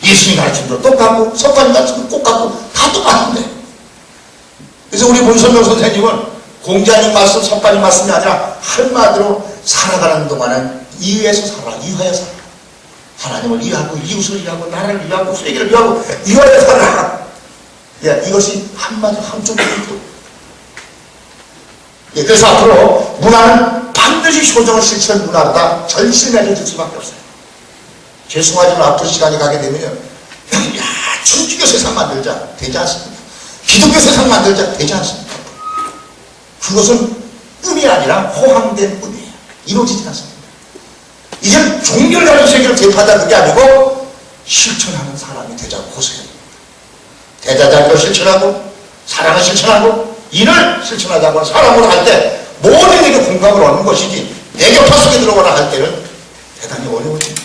예수님 가르친 대로 똑같고 석가님 가르친 대로 똑같고 다 똑같은데. 그래서 우리 문선명 선생님은 공자님 말씀, 석가님 말씀이 아니라 한마디로 살아가는 동안은 이해해서 살아, 이해하여 살아. 하나님을 이해하고 이웃을 이해하고 나라를 이해하고 세계를 이해하고 이해하여 살아. 예, 이것이 한마디로 한쪽으로. 예, 그래서 앞으로 문화는 반드시 효정을 실천한 문화보다 절실해질 수밖에 없어요. 죄송하지만 앞으로 시간이 가게 되면요, 야, 천주교 세상 만들자 되지 않습니까? 기독교 세상 만들자 되지 않습니까? 그것은 꿈이 아니라 허황된 꿈이에요. 이루어지지 않습니다. 이제 종교를 가진 세계를 대파하다 그게 아니고 실천하는 사람이 되자고 고생해야 됩니다. 대자자비를 실천하고 사랑을 실천하고 일을 실천하자고 사람으로 할 때 모든 일에 공감을 얻는 것이지 애교파 속에 들어가라 할 때는 대단히 어려워집니다.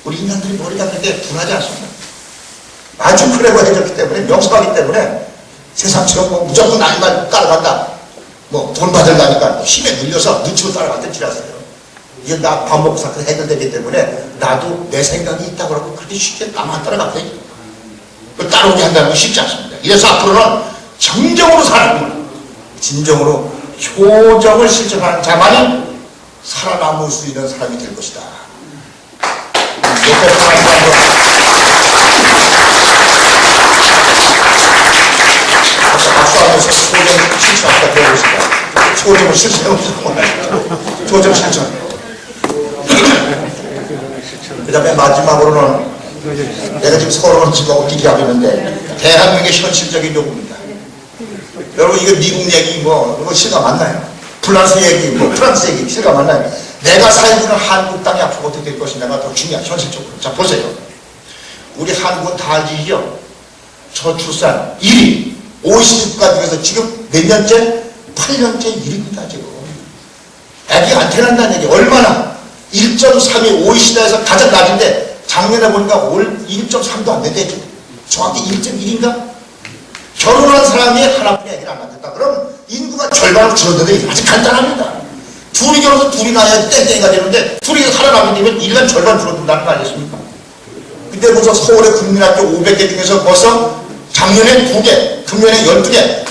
우리 인간들이 머리가 그렇게 둔하지 않습니다. 아주 클레버해졌기 때문에 명석하기 때문에 세상처럼 뭐 무조건 나이만 따라간다. 뭐 돈 받으려니까 힘에 눌려서 눈치로 따라갔던 지라서요. 이게 나 밥 먹고 사건 해결되기 때문에 나도 내 생각이 있다고 하고 그렇게 쉽게 나만 따라가면 되죠. 그 따라오게 한다는 건 쉽지 않습니다. 이래서 앞으로는 정정으로 사는 것, 진정으로 효정을 실천하는 자만이 살아남을 수 있는 사람이 될 것이다. 옆에 사람도 한번 박수하면서 효정 실천 한번 배워보겠습니다. 효정을 실천해보자. 효정 실천. 그 다음에 마지막으로는 내가 지금 서울을 지금 기대하고 있는데 대한민국의 현실적인 요구입니다. 여러분 이거 미국 얘기 뭐 실감 맞나요? 프랑스 얘기 뭐 프랑스 얘기 실감 맞나요? 내가 살고 있는 한국 땅이 앞으로 어떻게 될 것이냐가 더 중요한 현실적으로. 자 보세요. 우리 한국은 다 알지죠? 저출산 1위 OECD 국가 중에서 지금 몇 년째? 8년째 1위입니다 지금. 애기 안 태어난다는 얘기 얼마나 1.3이 OECD에서 가장 낮은데 작년에 보니까 올 1.3도 안 된대. 정확히 1.1인가? 결혼한 사람이 하나뿐이 애기를 안 낳았다. 그럼 인구가 절반으로 줄어드는데 아주 간단합니다. 둘이 결혼해서 둘이 낳아야 땡땡이가 되는데 둘이 살아남게 되면 1년 절반 줄어든다는 거 아니겠습니까? 근데 벌써 서울의 국민학교 500개 중에서 벌써 작년에 2개, 금년에 12개,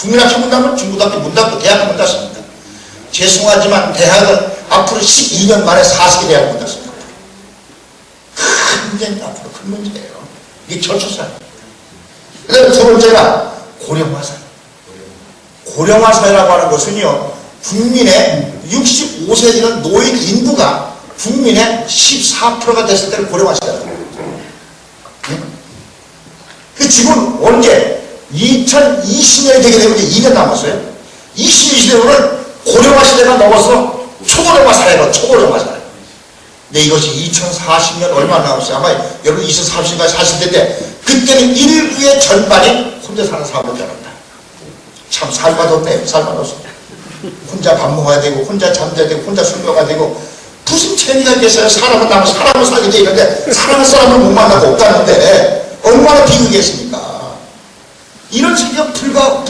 국민학교 문 닫으면 중고등학교 문 닫고 대학교 문 닫습니다. 죄송하지만 대학은 앞으로 12년 만에 40개 대학 문 닫습니다. 큰 문제입니다. 앞으로 큰 문제예요. 이게 저출산. 그 다음에 두 번째가 고령화 사회. 고령화 사회라고 하는 것은요, 국민의 65세 되는 노인 인구가 국민의 14%가 됐을 때를 고령화 시대라고 합니다. 그 지금 언제 2020년이 되게 되면 이제 2년 남았어요. 2020년은 고령화 시대가 넘어서 초고령화 사회로 초고령화 사회. 근데 이것이 2040년 얼마 남았어요. 아마 여러분 2040년까지 사실 텐데 그때는 인구의 전반이 혼자 사는 사람으로 변한다. 참 살맛없네요. 살맛없습니다. 혼자 밥 먹어야 되고 혼자 잠자야 되고 혼자 술 먹어야 되고 무슨 재미가 있겠어요. 사람은 나면 사람을 살게 돼 있는데 사랑하는 사람을 못 만나고 없다는데 얼마나 비극이겠습니까? 이런 세계가 불과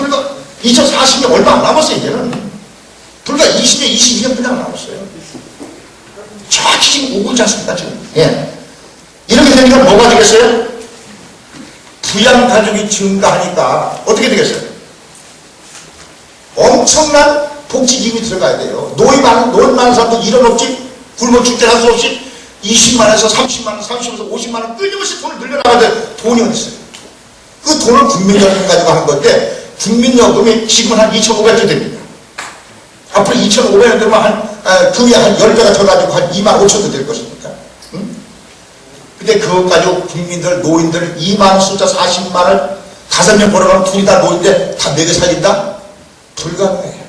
2040년 얼마 안 남았어요. 이제는 불과 20년 22년 그냥 남았어요. 정확히 지금 오고 있지 않습니까? 지금. 예. 이렇게 되니까 뭐가 되겠어요? 부양가족이 증가하니까 어떻게 되겠어요? 엄청난 복지기금이 들어가야 돼요. 노인 많은 사람도 일원 없이 굶어 죽게 할 수 없이 20만원에서 30만원, 30만원에서 50만원 끊임없이 돈을 늘려나가야 돼. 돈이 어디 있어요? 그 돈을 국민연금 가지고 한 건데 국민연금이 지금은 한 2,500조 됩니다. 앞으로 2,500원 되면 그 위에 한 10배가 더 가지고 한 25,000도 될 것입니까? 응? 근데 그것 가지고 국민들, 노인들 2만 숫자 40만을 5명 벌어가면 둘이 다 노인데 다 먹여 살린다? 불가능해요.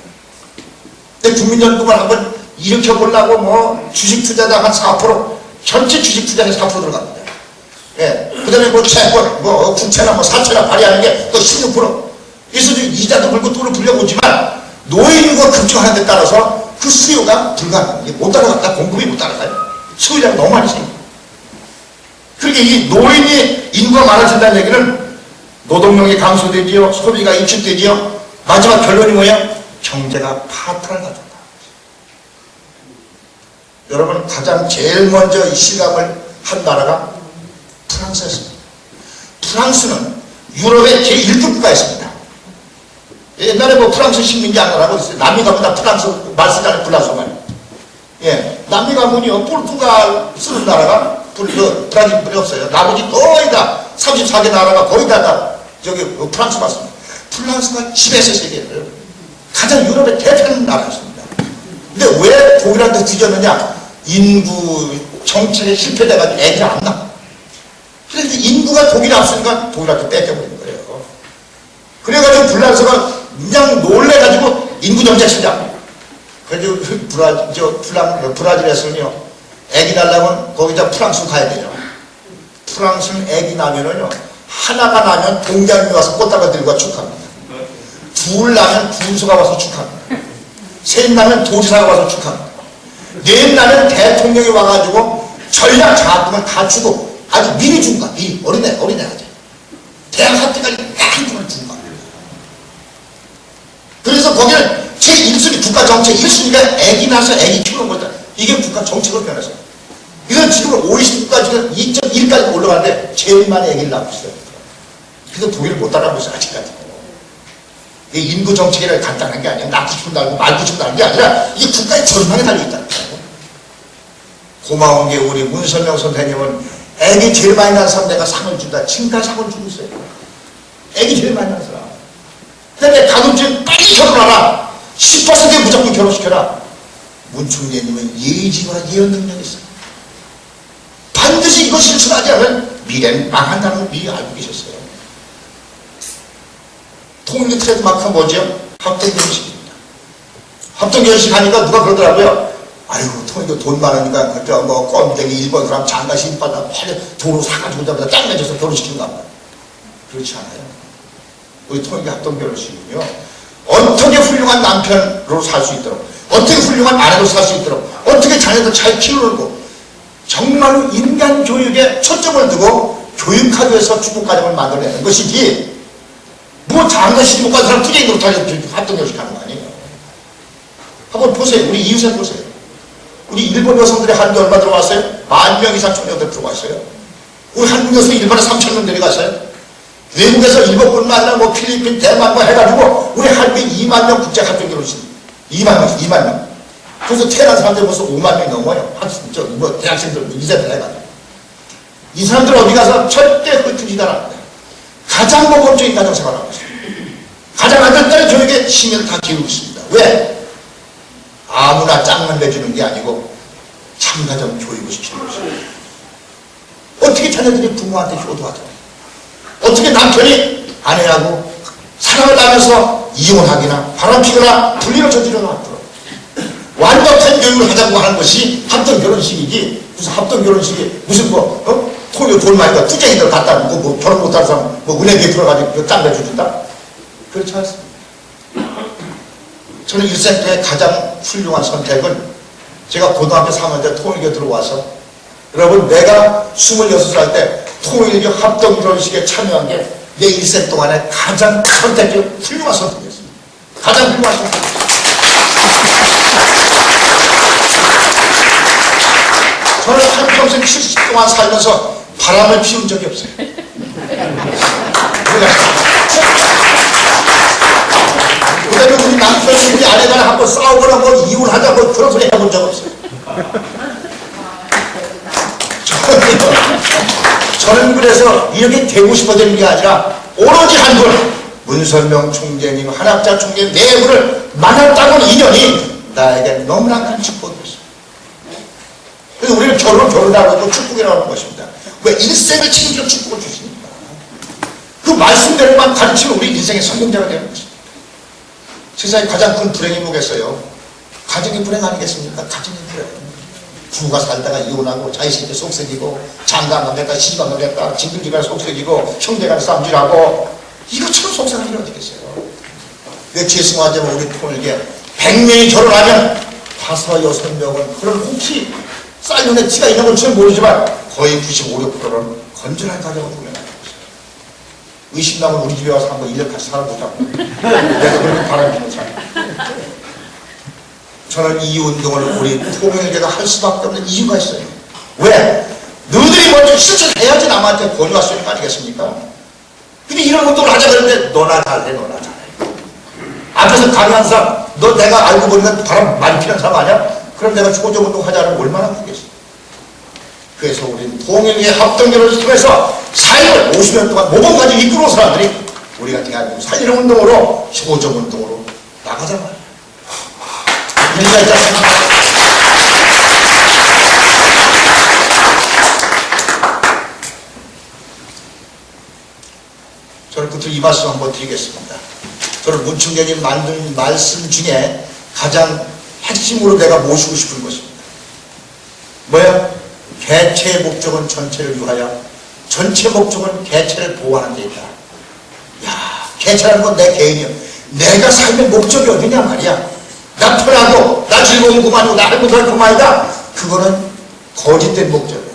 근데 국민연금을 한번 일으켜보려고 뭐 주식 투자당 한 4%, 전체 주식 투자에 4% 들어갑니다. 예. 그 다음에 뭐 채권, 뭐 국채나 뭐 사채나 발행하는 게 또 16%. 그래서 이자도 물고 돈을 불려보지만 노인과 급증하는 데 따라서 그 수요가 불가능해요. 못 따라간다. 공급이 못 따라가요. 수요량이 너무 많이 생겨요. 그러니까 이 노인이 인구가 많아진다는 얘기는 노동력이 감소되지요. 소비가 위축되지요. 마지막 결론이 뭐예요? 경제가 파탄을 가져온다. 여러분 가장 제일 먼저 이 실감을 한 나라가 프랑스였습니다. 프랑스는 유럽의 제1등 국가였습니다. 옛날에 뭐 프랑스 식민지 안 나라고 있어요. 남미 가면 다 프랑스 말 쓰지 않아요. 불란서만. 예. 남미 가면요. 포르투갈 쓰는 나라가 브라질뿐이 없어요. 나머지 거의 다 34개 나라가 거의 다 저기 프랑스 맞습니다. 프랑스가 집에서 세계예요. 가장 유럽의 대표적인 나라였습니다. 근데 왜 독일한테 뒤졌느냐? 인구 정책에 실패돼가지고 애들이 안 나. 그래서 인구가 독일에 앞서니까 독일한테 뺏겨버린 거예요. 그래가지고 불란서가 그냥 놀래가지고 인구 정책 쓰자. 그래서 브라질에서는요, 애기 낳으려면 거기다 프랑스 가야 돼요. 프랑스는 애기 나면은요, 하나가 나면 공장이 와서 꽃다발 들고 와 축하합니다. 둘 나면 군수가 와서 축하합니다. 셋 나면 도지사가 와서 축하합니다. 넷 나면 대통령이 와가지고 전략 자금을 다 주고 아주 미리 준 거야. 미리 어린애 하지. 대학 할 때까지 큰 돈을 준 거야. 그래서 거기는 제1순위 국가 정책 1순위가 애기 낳아서 애기 키우는 거다. 이게 국가 정책으로 변했어요. 이건 지금 OECD 국가 중에 2.1까지 올라가는데 제일 많이 애기를 낳고 있어요. 그래서 독일을 못 따라가고 있어요. 아직까지. 이 인구 정책이라 간단한 게 아니야. 낳고 싶은 날고 말고 싶은 날는 게 아니라 이게 국가의 전망에 달려있다. 고마운 게 우리 문선명 선생님은 애기 제일 많이 낳은 사람 내가 상을 준다. 지금까지 상을 주고 있어요. 애기 제일 많이 낳은 사람. 근데 가급적 빨리 결혼하라. 10%에 무조건 결혼시켜라. 문총재님은 예지와 예언 능력이 있어요. 반드시 이거 실천하지 않으면 미래는 망한다는 걸 미리 알고 계셨어요. 통일 트레이드마크가 뭐죠? 합동결혼식입니다. 합동결혼식 하니까 누가 그러더라고요. 아유, 통일도 돈 많으니까 그때 뭐 껌댕이 일본 사람 장가시 힘받아 돈으로 사가지고 자마자 짱 내줘서 결혼시키는가 봐요. 그렇지 않아요. 우리 통일교 합동결혼식은요, 어떻게 훌륭한 남편으로 살 수 있도록, 어떻게 훌륭한 아내로 살 수 있도록, 어떻게 자녀들 잘 키우고, 정말로 인간 교육에 초점을 두고 교육하기 위해서 축복가정을 만들어내는 것이지, 뭐 장가 시집 못 간 사람 투쟁이 못하게 합동결혼식 하는 거 아니에요. 한번 보세요. 우리 이웃에 보세요. 우리 일본 여성들이 한국에 얼마 들어왔어요? 10,000명 이상 청년들 들어왔어요. 우리 한국 여성 일본에 3,000명 내려갔어요. 외국에서 일본뿐만 아니라 뭐 필리핀, 대만 뭐 해가지고 우리 한국에 2만 명 국제 합동 결혼식. 2만 명. 그래서 태어난 사람들 벌써 5만 명이 넘어요. 뭐 대학생들 이세대 해가지고. 이 사람들 어디 가서 절대 흩어지지 않았는데 가장 모범적인 가정생활을 하고 있습니다. 가장 안전한 교육에 힘을 다 기울이고 있습니다. 왜? 아무나 짝만 내주는 게 아니고 참가정 교육을 시키는 것입니다. 어떻게 자녀들이 부모한테 효도하더라? 어떻게 남편이 아내하고 사랑을 나면서 이혼하거나 바람피거나 불륜을 저지르거나 하더라? 완벽한 교육을 하자고 하는 것이 합동 결혼식이지 무슨 합동 결혼식이 무슨 토요 돈 많이 가 투쟁이들 갖다 놓고 뭐 결혼 못하는 사람 뭐 은행 에 들어가지고 짝 내줘준다? 그렇지 않습니다. 저는 일생 때 가장 훌륭한 선택은 제가 고등학교 3학년 때 통일교 들어와서 여러분 내가 26살 때 통일교 합동 결혼식에 참여한 게 내 일생 동안에 가장 선택적 훌륭한 선택이었습니다. 가장 훌륭한 선택. 저는 한평생 70 동안 살면서 바람을 피운 적이 없어요. 그다음에 우리 남편이 우리 아내가 한번 싸우거나 뭐 이혼하자고 그런 소리 해본 적 없어요. 저는 그래서 이렇게 되고 싶어지는 게 아니라 오로지 한 분, 문선명 총재님, 한학자 총재님 네 분을 만났다는 인연이 나에게 너무나 큰 축복이었어요. 그래서 우리는 결혼하고 또 축복이라고 하는 것입니다. 왜 일생을 책임져 축복을 주십니까? 그 말씀대로만 가르치면 우리 인생의 성공자가 되는 것입니다. 세상에 가장 큰 불행이 뭐겠어요? 가정이 불행 아니겠습니까? 가정이 불행. 부부가 살다가 이혼하고 자식이 속썩이고 장가 가겠다 시집가 가겠다 친구들과 속썩이고 형제가 싸움질하고 이것처럼 속상한 일이 어디겠어요? 왜 죄송하지만 우리 통일계 100명이 결혼하면 5, 6명은 그런 혹시 쌀눈에 티가 있는 건지는 모르지만 거의 95, 6%는 건전한 가정을 꾸며나가는 것이에요. 의심나면 우리 집에 와서 한번 1년 같이 살아보자고. 내가 그렇게 바라는 사람. 저는 이 운동을 우리 통일계가 할 수밖에 없는 이유가 있어요. 왜? 너희들이 먼저 실천해야지 남한테 권유할 수 있는 거 아니겠습니까? 근데 이런 운동을 하자 그러는데 너나 잘해 너나 잘해. 앞에서 강요한 사람 너 내가 알고 보니까 바람 많이 피는 사람 아니야? 그럼 내가 조정 운동 하자는 얼마나 크겠어. 그래서 우리 통일계 합동결혼을 통해서 사회를 50년 동안 모범까지 이끌어온 사람들이 우리가 대한민국 살리는 운동으로 조정 운동으로 나가자 말이야. 의미가 있지 않습니까? 저는 끝으로 이 말씀 한번 드리겠습니다. 저는 문충대님 만든 말씀 중에 가장 핵심으로 내가 모시고 싶은 것입니다. 뭐야? 개체의 목적은 전체를 위하여 전체 목적은 개체를 보호하는 데 있다. 야, 개체라는 건 내 개인이요. 내가 삶의 목적이 어디냐 말이야. 나 편하고 나 즐거운 그만이고 나 행복할 그만이다. 그거는 거짓된 목적이에요.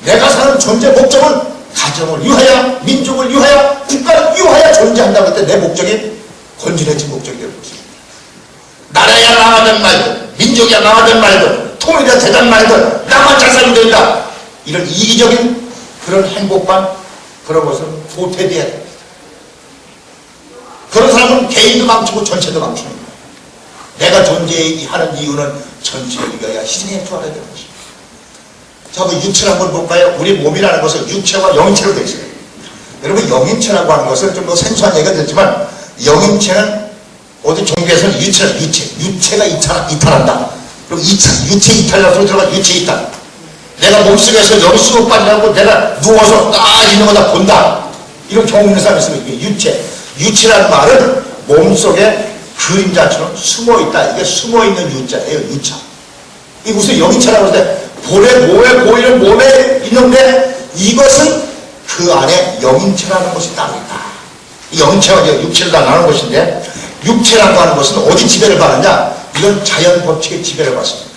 내가 사는 존재 목적은 가정을 위하여 민족을 위하여 국가를 위하여 존재한다고 할 때 내 목적이 건전해진 목적이 되는 것입니다. 나라야 망하든 말든 민족이야 망하든 말든 통일이야 되든 말든 나만 잘 살면 된다. 이런 이기적인 그런 행복만 그런 것은 도태되어야 됩니다. 그런 사람은 개인도 망치고 전체도 망치는 거예요. 내가 존재하는 이유는 전체를 위하여 희생해 주어야 되는 것입니다. 자, 그 육체를 한번 볼까요? 우리 몸이라는 것은 육체와 영체로 되어 있어요. 여러분, 영임체라고 하는 것은 좀 더 생소한 얘기가 되지만, 영임체는 어디 종교에서는 유체가 이탈한다. 그리고 유체 이탈이라고 들어가 유체 이탈. 내가 몸속에서 영이 쑥 빠지라고 내가 누워서 있는 거 다 본다. 이런 경험 있는 사람이 있으면 이게 유체. 유체라는 말은 몸속에 그림자처럼 숨어있다. 이게 숨어있는 유자예요. 유자. 이게 무슨 영임체라고 하는데 볼에 몸에 보이는 몸에 있는데 이것은 그 안에 영임체라는 것이 따로 있다. 이 영임체가 육체를 다 나누는 것인데 육체라고 하는 것은 어디 지배를 받느냐? 이건 자연 법칙의 지배를 받습니다.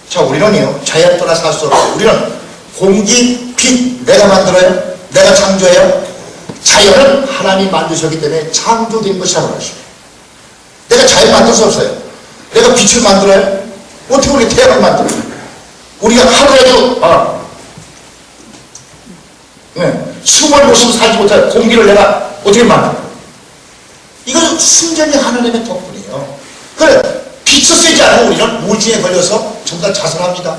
자, 우리는요 자연 떠나 살 수 없어요. 우리는 공기, 빛 내가 만들어요? 내가 창조해요? 자연은 하나님이 만드셨기 때문에 창조된 것이라고 하십니다. 내가 자연 만들 수 없어요. 내가 빛을 만들어요? 어떻게 우리 태양을 만들어요? 우리가 하루에도 숨을 못 쉬고 살지 못해요. 공기를 내가 어떻게 만들어요? 이것은 순전히 하나님의 덕분이에요. 그래, 빛을 쐬지 않으면 우리는 우울증에 걸려서 전부 다 자살합니다.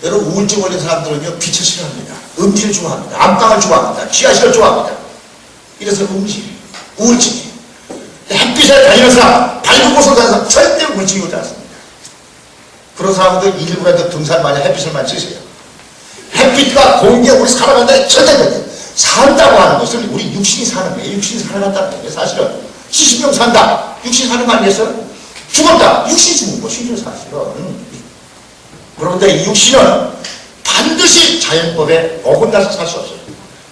여러분, 우울증 걸린 사람들은요, 빛을 싫어합니다. 음질을 좋아합니다. 안방을 좋아합니다. 지하실을 좋아합니다. 이래서 우울증이에요. 햇빛에 다니는 사람, 밝은 곳으로 다니는 사람, 절대 우울증이 오지 않습니다. 그런 사람들 일부라도 등산 많이 햇빛을 많이 쓰세요. 햇빛과 공기가 우리 살아간다는 절대적이에요. 산다고 하는 것은 우리 육신이 사는 거예요. 육신이 살아간다는 거예요. 사실은 70명 산다. 육신이 사는 거 아니겠어요? 죽었다. 육신이 죽은 것이죠, 사실은. 그런데 이 육신은 반드시 자연법에 어긋나서 살 수 없어요.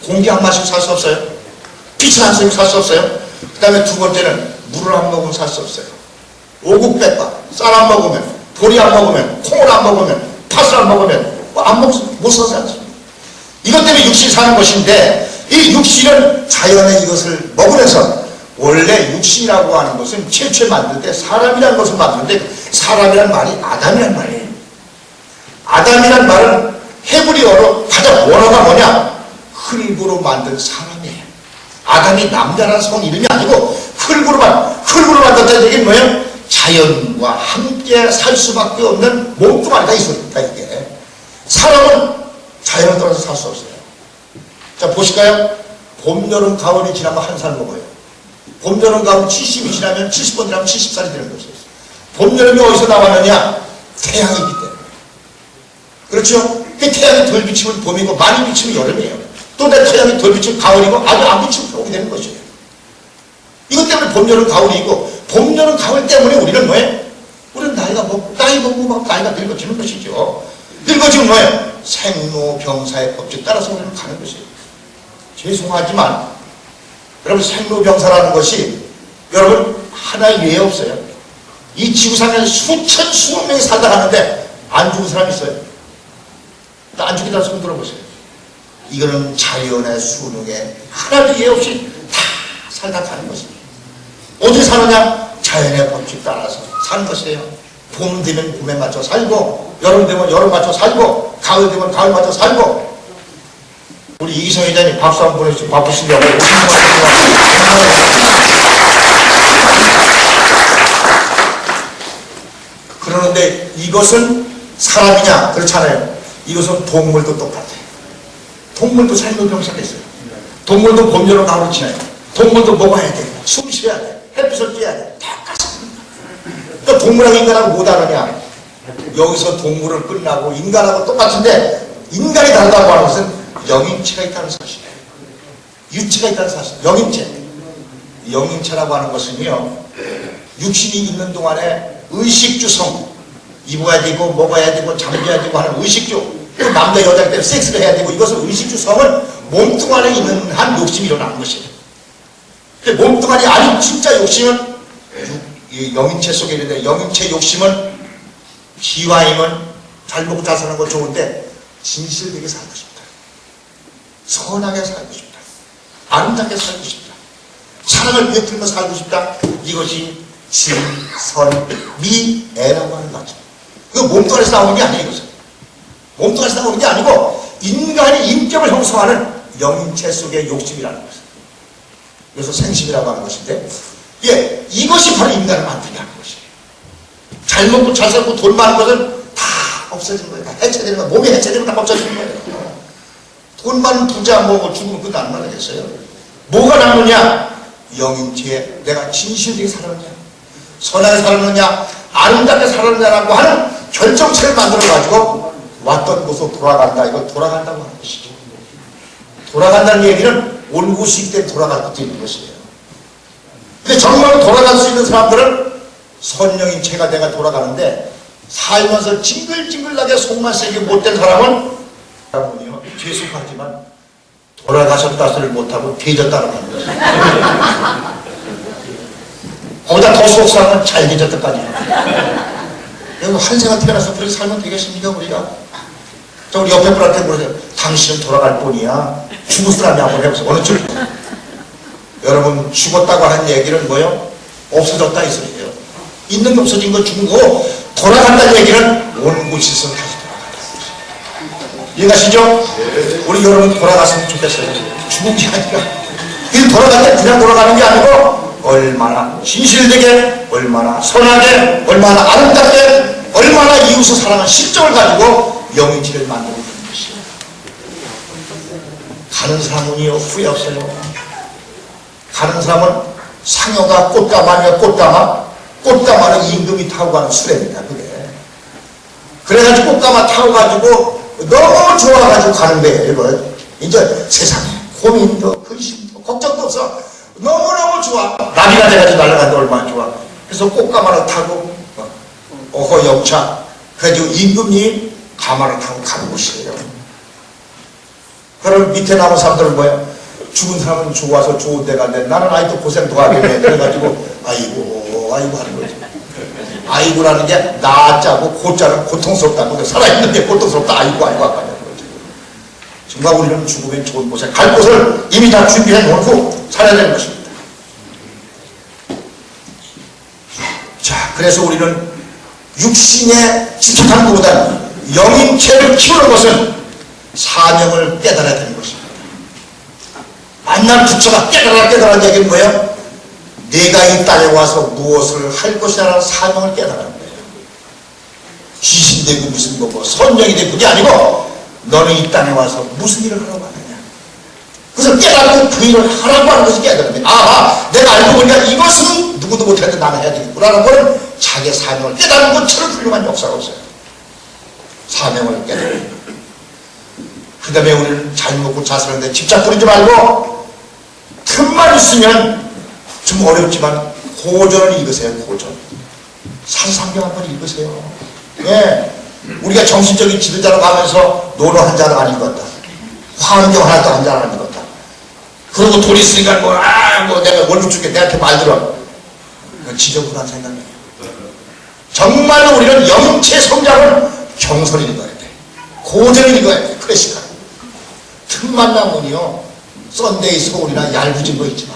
공기 한 마시고 살 수 없어요. 빛을 안 쐬고 살 수 없어요. 그 다음에 두 번째는 물을 안 먹으면 살 수 없어요. 오곡백과 쌀 안 먹으면, 보리 안 먹으면, 콩을 안 먹으면, 팥을 안 먹으면 못 살지 않습니다. 이것 때문에 육신이 사는 것인데, 이 육신은 자연의 이것을 먹으면서, 원래 육신이라고 하는 것은 최초에 만들 때 사람이라는 것을 만드는데, 사람이란 말이 아담이란 말이에요. 아담이란 말은 헤브리어로 가장 원어가 뭐냐? 흙으로 만든 사람이에요. 아담이 남자라는 성 이름이 아니고 흙으로 만들었다는 얘기는 뭐예요? 자연과 함께 살 수밖에 없는 몸뚱아리가 있었다, 이게. 사람은 자연을 떠나서 살 수 없어요. 자, 보실까요? 봄, 여름, 가을이 지나면 한 살 먹어요. 봄, 여름, 가을 70이 지나면 70번 지나면 70살이 되는 것이에요. 봄, 여름이 어디서 나왔느냐? 태양이기 때문에. 그렇죠? 그 태양이 덜 비치면 봄이고 많이 비치면 여름이에요. 또 내 태양이 덜 비치면 가을이고 아주 안 비치면 겨울이 되는 것이에요. 이것 때문에 봄, 여름, 가을이고 봄, 여름, 가을 때문에 우리는 뭐예요? 우리는 나이 먹고 막 나이가 늙어지는 것이죠. 늙어지면 뭐예요? 생로병사의 법칙에 따라서 우리는 가는 것이에요. 죄송하지만 여러분, 생로병사라는 것이 여러분 하나의 예에 없어요. 이 지구상에 수천 수억 명이 살다 가는데 안 죽은 사람이 있어요. 안 죽이다는 손 들어보세요. 이거는 자연의 수능에 하나도 예 없이 다 살다 가는 것입니다. 어디 사느냐? 자연의 법칙 따라서 사는 것이에요. 봄 되면 봄에 맞춰 살고, 여름 되면 여름 맞춰 살고, 가을 되면 가을 맞춰 살고. 우리 이기성 회장님 박수 한번 보내주시죠. 바쁘신데. 그러는데 이것은 사람이냐? 그렇잖아요. 이것은 동물도 똑같아요. 동물도 생로병사가 있어요. 동물도 봄, 여름, 가을 지나요. 동물도 먹어야 돼. 숨 쉬어야 돼. 햇빛을 쬐야 돼. 똑같습니다. 그러니까 동물하고 인간하고 뭐 다르냐? 여기서 동물을 끝나고 인간하고 똑같은데, 인간이 다르다고 하는 것은 영인체가 있다는 사실이에요. 유체가 있다는 사실. 영인체. 영인체라고 하는 것은요, 육신이 있는 동안에 의식주성, 입어야 되고 먹어야 되고 잠자야 되고 하는 의식주, 또 남자 여자 때문에 섹스를 해야 되고, 이것은 의식주성은 몸뚱아리에 있는 한 욕심이 일어나는 것이에요. 근데 몸뚱아리 아닌 진짜 욕심은 영인체 속에 있는데, 영인체 욕심은 기와임은 잘 먹고 잘 사는 거 좋은데 진실되게 살고 싶다. 선하게 살고 싶다. 아름답게 살고 싶다. 사랑을 베풀며 살고 싶다. 이것이 진, 선, 미, 애라고 하는 거죠. 그 몸뚱아리에서 나오는 게 아니에요. 이것은. 몸뚱아리에서 나오는 게 아니고 인간이 인격을 형성하는 영인체 속의 욕심이라는 것이에요. 그래서 생심이라고 하는 것인데, 예, 이것이 바로 인간을 만들게 하는 것이에요. 잘 먹고 잘 살고 돈 많은 것은 다 없어지는 거예요. 다 해체되는 거예요. 몸이 해체되면 다 없어지는 거예요. 돈 많은 부자 뭐 죽으면 그것도 안 말하겠어요. 뭐가 남느냐? 영인체에 내가 진실되게 살았느냐, 선하게 살았느냐, 아름답게 살았느냐라고 하는 결정체를 만들어가지고 왔던 곳으로 돌아간다. 이거 돌아간다고 하는 것이죠. 돌아간다는 얘기는 올구식 때 돌아갈 것도 있는 것이에요. 근데 정말 돌아갈 수 있는 사람들은 선영인체가 내가 돌아가는데, 살면서 징글징글하게 속만 세게 못된 사람은 여러분이요, 죄송하지만 돌아가셨다 소리를 못하고 계졌다는 겁니다. 거기다 더 속상하면 잘 계졌다까지. 여러분, 한 생각 태어나서 그렇게 살면 되겠습니까, 우리가? 저 우리 옆에 분한테 물어요. 당신은 돌아갈 뿐이야. 죽을 사람이 한번 해보세요. 어느 쪽? 여러분, 죽었다고 하는 얘기는 뭐요? 없어졌다 이 소리예요. 있는 게 없어진 거 죽은 거고, 돌아간다는 얘기는 온 곳에서 다시 돌아간다. 이해가시죠? 우리 여러분 돌아갔으면 좋겠어요. 죽은 게 아니라. 이 돌아갈 때 그냥 돌아가는 게 아니고 얼마나 진실되게, 얼마나 선하게, 얼마나 아름답게, 얼마나 이웃을 사랑하는 실정을 가지고 영인체를 만들고 있는 것이에요. 가는 사람은요 후회 없어요. 가는 사람은 상여가 꽃가마니까 꽃가마는 임금이 타고 가는 수레입니다. 그게. 그래가지고 꽃가마 타고 가지고 너무 좋아가지고 가는 거예요. 이거 이제 세상에 고민도 근심도 걱정도 없어. 너무너무 좋아. 나비가 돼가지고 날아가는데 얼마나 좋아. 그래서 꽃가마를 타고 어허 영차 그래가지고 임금이 가마를 타고 가는 곳이에요. 그럼 밑에 남은 사람들은 뭐야? 죽은 사람은 좋아서 좋은 데 간데 나는 아직도 고생 더 하겠네. 그래가지고 아이고 하는 거지. 아이고라는 게 나자고 고자는 고통스럽다는 거죠. 살아있는데 고통스럽다. 아이고 하는 거지. 정말 우리는 죽으면 좋은 곳에 갈 곳을 이미 다 준비해 놓고 살아야 되는 것입니다. 자, 그래서 우리는 육신에 집착하는 것보다 영인체를 키우는 것은 사명을 깨달아야 되는 것입니다. 만날 부처가 깨달아라는 얘기는 뭐예요? 내가 이 땅에 와서 무엇을 할 것이라는 사명을 깨달아는 거예요. 귀신 되고 무슨 뭐 선정이 되고 그게 아니고 너는 이 땅에 와서 무슨 일을 하라고 하느냐. 그래서 깨닫고 그 일을 하라고 하는 것이 깨달은 거예요. 아하, 내가 알고 보니까 이것은 누구도 못했는데 나는 해야 되겠구나라는 거는 자기의 사명을 깨달은 것처럼 훌륭한 역사가 없어요. 사명을 깨달은. 그 다음에 우리는 잘 먹고 잘 사는데 집착 부리지 말고 틈만 있으면 좀 어렵지만 고전을 읽으세요. 고전. 사상경 한번 읽으세요. 예. 우리가 정신적인 지도자로 가면서 논어 한 자도 안 읽었다. 화엄경 하나도 한 자도 안 읽었다. 그러고 돈 있으니까 내가 월급 줄게. 내한테 말 들어. 지저분한 생각이에요. 정말로 우리는 영체 성장을 경서를 읽어야 돼. 고전을 읽어야 돼. 클래식한. 틈만 나면요. 썬데이 서울이나 얄궂은 거 있지 마.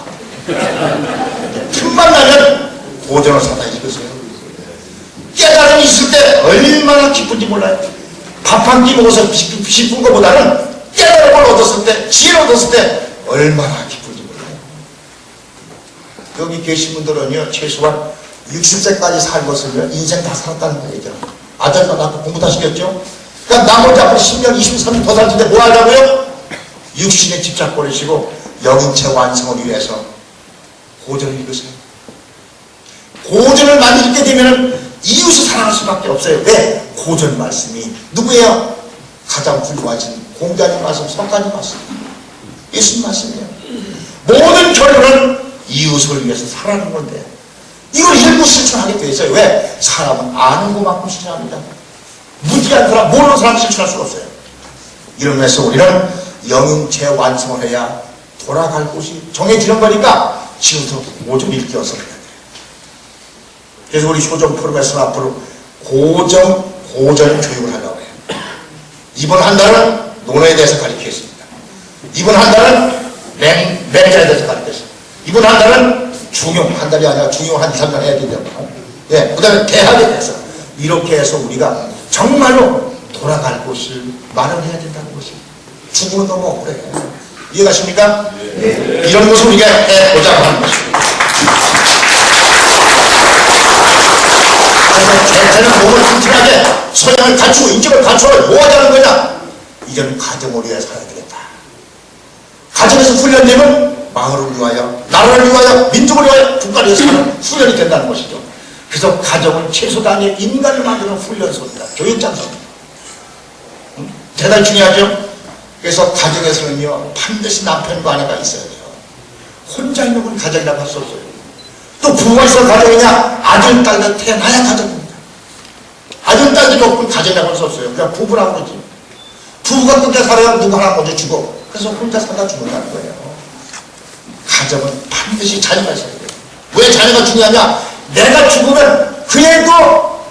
틈만 나면 고전을 사다 읽으세요. 깨달음이 있을 때 얼마나 기쁜지 몰라요. 밥 한 끼 먹어서 기쁜 것보다는 깨달음을 얻었을 때, 지혜를 얻었을 때 얼마나 기쁜지 몰라요. 여기 계신 분들은요, 최소한 60세까지 살것을 인생 다 살았다는 얘기죠. 아들과 낳고 공부 다 시켰죠. 그러니까 나머지 앞으로 10년, 20년, 30년 더 살 텐데 뭐 하자고요? 육신에 집착 버리시고 영인체 완성을 위해서 고전을 읽으세요. 고전을 많이 읽게 되면 이웃을 사랑할 수밖에 없어요. 왜? 고전 말씀이 누구예요? 가장 훌륭하신 공자님 말씀, 석가님 말씀, 예수님 말씀이에요. 모든 결론은 이웃을 위해서 살아가는 건데 이걸 읽고 실천하게 되어 있어요. 왜? 사람은 아는 것만큼 실천합니다. 무지한 사람, 모르는 사람 실천할 수가 없어요. 이런 면에서 우리는 영인체 완성을 해야 돌아갈 곳이 정해지는 거니까 지금부터 고전 읽기어서 해야 돼요. 그래서 우리 효정 프로그램에서는 앞으로 고전 교육을 하려고 해요. 이번 한 달은 논어에 대해서 가르치겠습니다. 이번 한 달은 맹자에 대해서 가르치겠습니다. 이번 한 달은 중용, 한 달이 아니라 중용 한 2~3년 해야 된다고. 예, 그 다음에 대학에 대해서 이렇게 해서 우리가 정말로 돌아갈 곳을 마련해야 된다는 것이 죽으면 너무 억울해. 이해가십니까? 네. 이런 것을 우리가 해보자고 하는 것입니다. 그래서 개체는 몸을 튼튼하게 소양을 갖추고 인격을 갖추고 뭐 하자는 거냐? 이제는 가정을 위해 살아야 되겠다. 가정에서 훈련되면 마을을 위하여, 나라를 위하여, 민족을 위하여, 국가를 위해서 사는 훈련이 된다는 것이죠. 그래서 가정은 최소 단위의 인간을 만드는 훈련소입니다. 교육장소입니다. 대단히 중요하죠? 그래서 가정에서는요, 반드시 남편과 아내가 있어야 돼요. 혼자 있는 건 가정이라고 할 수 없어요. 또 부부가 있어야 가정이냐? 아들, 딸들 태어나야 가정입니다. 아들, 딸들이 없으면 가정이라고 할 수 없어요. 그냥 부부라고 그러지. 부부가 끝내 살아야 누구 하나 먼저 죽어. 그래서 혼자 살다 죽는다는 거예요. 가정은 반드시 자녀가 있어야 돼요. 왜 자녀가 중요하냐? 내가 죽으면 그 애도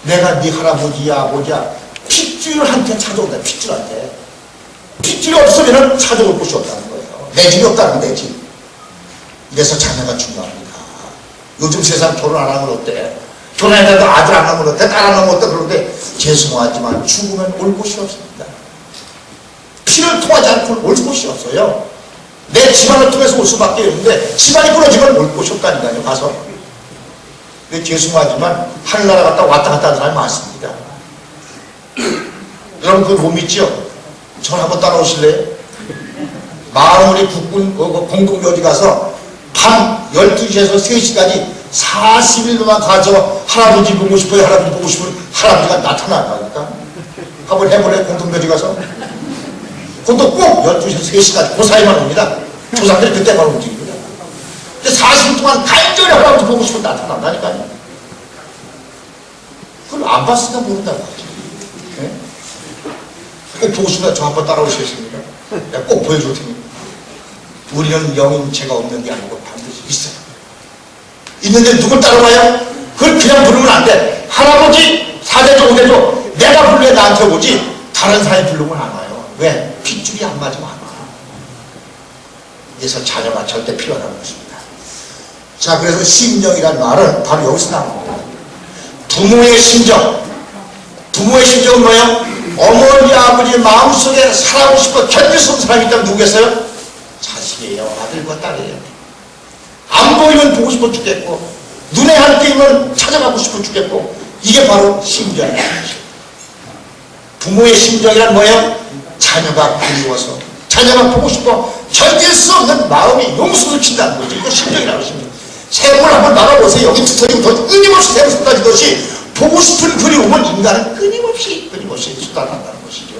내가 네 할아버지야, 아버지야, 핏줄한테 찾아온다. 핏줄한테. 핏줄이 없으면 찾아올 곳이 없다는 거예요. 내 집이 없다는 내 집. 이래서 자녀가 중요합니다. 요즘 세상 결혼 안 하면 어때? 결혼해도 아들 안 하면 어때? 딸 안 하면 어때? 그런데 죄송하지만 죽으면 올 곳이 없습니다. 피를 통하지 않고는 올 곳이 없어요. 내 집안을 통해서 올 수밖에 없는데 집안이 끊어지면 못 오셨다니까요. 가서. 근데 죄송하지만 하늘나라 갔다 왔다 갔다 하는 사람이 많습니다. 여러분 그거 못 믿죠? 전 한번 따라오실래요? 마을우리 국군 공동묘지 가서 밤 12시에서 3시까지 40일 동안 가서 할아버지 보고 싶어요. 할아버지 보고 싶으면 할아버지가 나타난다니까. 한번 해볼래요? 공동묘지 가서. 그것도 꼭 12시에서 3시까지 그 사이만 옵니다. 조상들이 그때만 움직입니다. 근데 40일 동안 간절히 할아버지 보고 싶으면 나타난다니까요. 그걸 안 봤으니까 모른다고 하지. 네? 꼭 보고 싶으면 저 한번 따라오시겠습니까? 내가 꼭 보여줄 테니까. 우리는 영인체가 없는 게 아니고 반드시 있어요. 있는데 누굴 따라와요? 그걸 그냥 부르면 안 돼. 할아버지 4대조 5대조 내가 불러야 나한테 오지 다른 사람이 부르면 안 와요. 왜? 핏줄이 안 맞으면 안 와. 그래서 자녀가 절대 필요하다는 것입니다. 자, 그래서 심정이란 말은 바로 여기서 나옵니다. 부모의 심정. 부모의 심정은 뭐예요? 어머니 아버지 마음속에 살아가고 싶어 견딜 수 없는 사람이 있다면 누구겠어요? 자식이에요. 아들과 딸이에요. 안 보이면 보고 싶어 죽겠고 눈에 안 띄면 찾아가고 싶어 죽겠고 이게 바로 심정이에요. 부모의 심정이란 뭐예요? 자녀가 그리워서 자녀가 보고 싶어 견딜 수 없는 마음이 용수를 친다는 거죠. 이거 심정이라고 하십니다. 세상을 한번 나가보세요. 여기 두터리고 더 끊임없이 세상 쏟아지듯이 보고 싶은 그리움은 인간은 끊임없이 쏟아난다는 것이죠.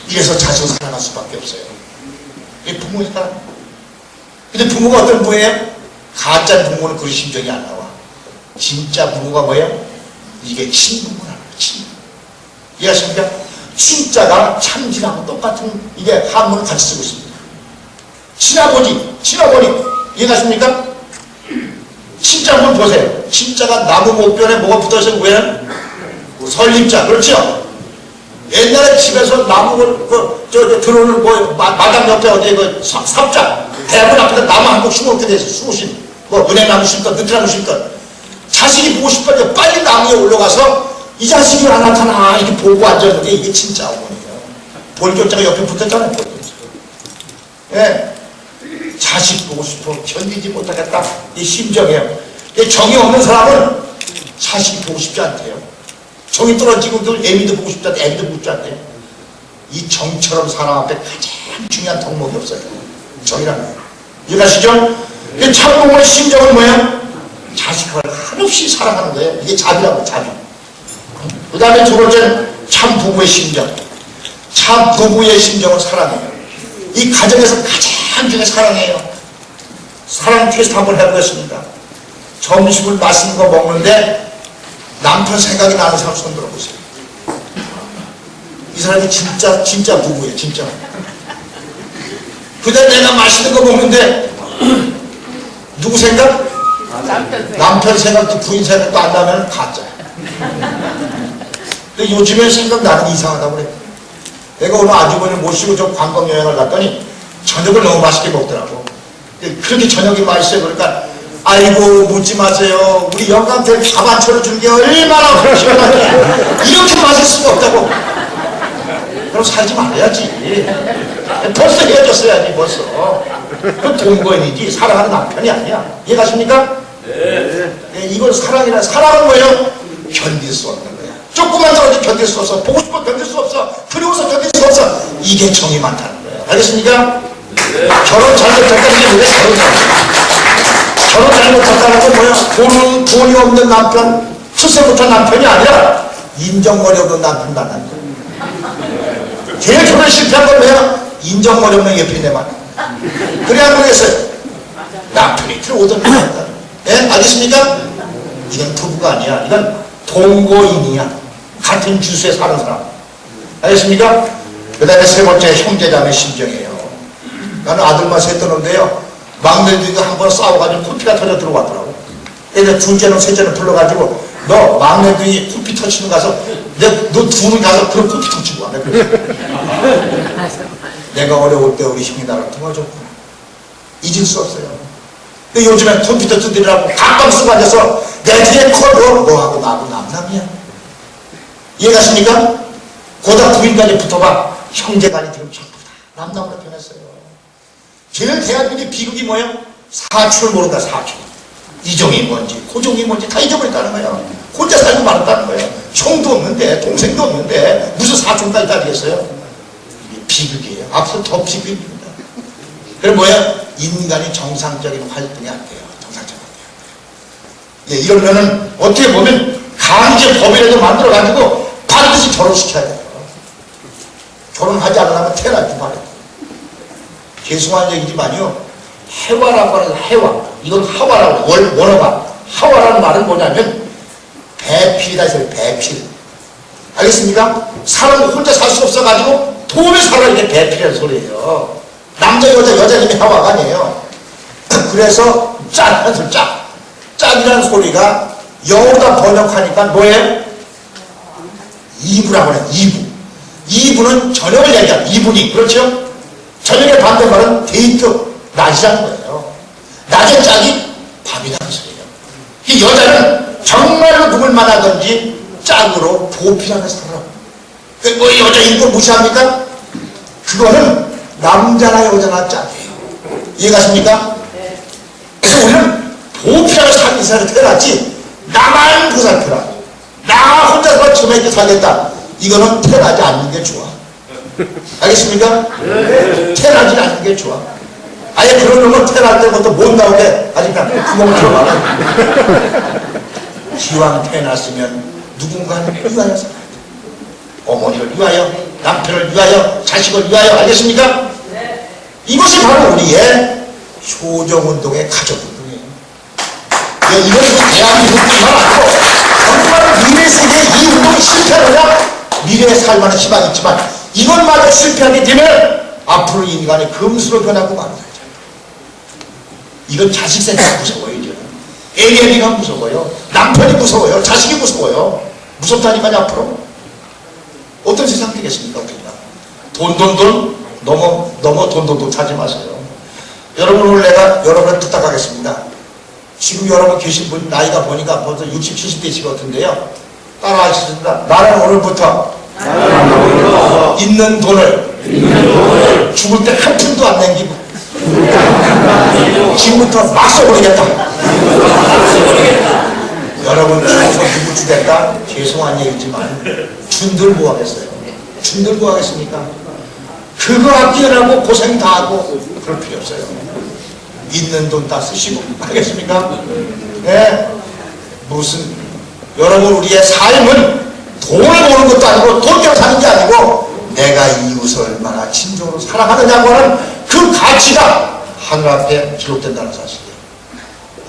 이래서 자식을 사랑할 수밖에 없어요. 이게 부모니까. 근데 부모가 어떤 부모예요? 가짜 부모는 그런 심정이 안 나와. 진짜 부모가 뭐예요? 이게 친부모라는 거예요. 친부모. 이해하십니까? 친자가 참지하고 똑같은 이게 한문을 같이 쓰고 있습니다. 친아버지, 친어머니. 이해가십니까? 친자 한번 보세요. 친자가 나무 목변에 뭐가 붙어있어요? 위에는? 설립자. 그렇죠? 옛날에 집에서 나무, 들어오는 마당 옆에 어디 삽자. 대문 앞에다 나무 한 곡 심어놓게 돼서 수고신. 은행나무 심건, 느티나무 심건. 자식이 보고 싶어서 빨리 나무에 올라가서 이 자식이 안 나타나. 이렇게 보고 앉았는데 이게 진짜 어머니예요. 볼교자가 옆에 붙었잖아요. 예. 자식 보고 싶어 견디지 못하겠다. 이 심정이에요. 정이 없는 사람은 자식이 보고 싶지 않대요. 정이 떨어지고 애미도 보고 싶지 않대. 애미도 보고 싶지 않대요. 이 정처럼 사람 앞에 가장 중요한 덕목이 없어요. 정이라는 거예요. 이해가시죠? 참부모의 심정은 뭐예요? 자식을 한없이 사랑하는 거예요. 이게 자비라고 자비. 그 다음에 두 번째는 참부부의 심정. 참부부의 심정은 사랑이에요. 이 가정에서 가장 중에 사랑이에요. 사랑 테스트 한번 해보겠습니다. 점심을 맛있는 거 먹는데 남편 생각이 나는 사람 손 들어보세요. 이 사람이 진짜 부부예요. 진짜. 그 다음에 내가 맛있는 거 먹는데 누구 생각? 남편 생각도 부인 생각도 안 나면 가짜야. 근데 요즘에 생각나는 이상하다고 그래. 내가 오늘 아주머니를 모시고 좀 관광여행을 갔더니 저녁을 너무 맛있게 먹더라고. 그렇게 저녁이 맛있어요. 그러니까 아이고 묻지 마세요. 우리 영감탱 밥 안 차려주는 게 얼마나 시원하게 이렇게 맛있을 수가 없다고. 그럼 살지 말아야지. 벌써 헤어졌어야지 벌써. 그건 동거인이지 사랑하는 남편이 아니야. 이해가십니까? 네. 이걸 사랑이라. 사랑은 뭐예요? 견딜 수 없는 거야. 조금만 떨어져 견딜 수 없어. 보고 싶어 견딜 수 없어. 그리워서 견딜 수 없어. 이게 정이 많다는 거예요. 알겠습니까? 네. 결혼 잘못했다는 게 뭐야? 결혼 잘못했다는 건 뭐야? 돈이 없는 남편, 출세 못한 남편이 아니라 인정머리 없는 남편 만난 거야. 제일 결혼 실패한 건 뭐야? 인정머리 없는 예편에만. 그래 안 그러겠어요? 남편이 들어오던 거야. 예? 알겠습니까? 이건 부부가 아니야. 이건 동거인이야. 같은 주수에 사는 사람. 알겠습니까? 그 다음에 세 번째 형제자매 심정이에요. 나는 아들만 셋 떠는데요. 막내들이 한 번 싸워가지고 코피가 터져 들어왔더라고. 그래서 둘째는 셋째는 불러가지고 너 막내들이 코피 터치는 가서 너 둘은 가서 그런 코피 터치고 와. 내가 어려울 때 우리 형이 나를 도와줬구나. 잊을 수 없어요. 근데 요즘엔 컴퓨터 두드리라고 각방 쓰고 앉아서 내 뒤에 커도 너하고 나하고 남남이야. 이해가십니까? 고다 부인까지 붙어봐. 형제간이 되면 전부 다 남남으로 변했어요. 제일 대한민국의 비극이 뭐예요? 사촌을 모른다. 사촌. 이종이 뭔지 고종이 뭔지 다 잊어버렸다는 거예요. 혼자 살고 말았다는 거예요. 형도 없는데 동생도 없는데 무슨 사촌까지 따지겠어요? 이게 비극이에요. 앞으로 더 비극입니다. 그럼 뭐야? 인간이 정상적인 활동이 안 돼요. 정상적인 활동이 안 돼요. 예, 이러면은 어떻게 보면 강제 법이라도 만들어가지고 반드시 결혼시켜야 돼요. 결혼하지 않으려면 태어나지 말아요. 죄송한 얘기지만요. 해와라고 하는 해와. 이건 하와라고 원어가. 하와라는 말은 뭐냐면 배필이다 했어요. 배필. 알겠습니까? 사람은 혼자 살 수 없어가지고 도움이 살아 이게 배필이라는 소리예요. 남자 여자님이 하와가 아니에요. 그래서 짝이라는 소리 짝. 짝이라는 소리가 영어로 번역하니까 뭐예요? 이부라고 해요. 이부. 이부는 저녁을 얘기합니다. 이분이. 그렇죠? 저녁의 반대말은 데이트. 낮이라는 거예요. 낮의 짝이 밤이라는 소리예요. 이 여자는 정말로 누굴 만나든지 짝으로 보필하는 사람. 뭐 여자 이걸 무시합니까? 그거는 남자나 여자나 짝이에요. 이해가십니까? 그래서 우리는 보필하는 삶이 사람이 태어났지 나만 보살펴라. 나 혼자서 처음에 살겠다. 이거는 태어나지 않는 게 좋아. 알겠습니까? 태어나지 않는 게 좋아. 아예 그런 놈은 태어날 때부터 못 나오게 아직 구멍을 들어가라. 기왕 태어났으면 누군가는 위하여 살아야 돼. 어머니를 위하여, 남편을 위하여, 자식을 위하여. 알겠습니까? 네. 이것이 바로 우리의 효정운동의 가족운동이에요. 예, 이것은 대한민국뿐만 아니고 정말 미래 세계에 이 운동이 실패하느냐 미래에 살 만한 희망이 있지만 이것마저 실패하게 되면 앞으로 인간이 금수로 변하고 말아요. 이건 자식 생각 무서워요. 이제는 애기가 무서워요. 남편이 무서워요. 자식이 무서워요. 무섭다니까요. 앞으로 어떤 세상 되겠습니까? 돈 너무 돈 찾지 마세요. 여러분 오늘 내가 여러분을 부탁하겠습니다. 지금 여러분 계신 분 나이가 보니까 벌써 60, 70대이실 것 같은데요. 따라하시겠습니다. 나는 오늘부터 있는 돈을 죽을 때 한 푼도 안 남기고 지금부터 막 써버리겠다. 여러분 죽어서 누구 주겠다? 죄송한 얘기지만 준들 뭐 하겠어요? 준들 뭐 하겠습니까? 그거 아끼느라고 고생 다 하고 그럴 필요 없어요. 있는 돈 다 쓰시고. 알겠습니까? 네. 무슨 여러분 우리의 삶은 돈을 모으는 것도 아니고 돈 때문에 사는 게 아니고 내가 이웃을 얼마나 진정으로 사랑하느냐고 하는 그 가치가 하늘 앞에 기록된다는 사실이에요.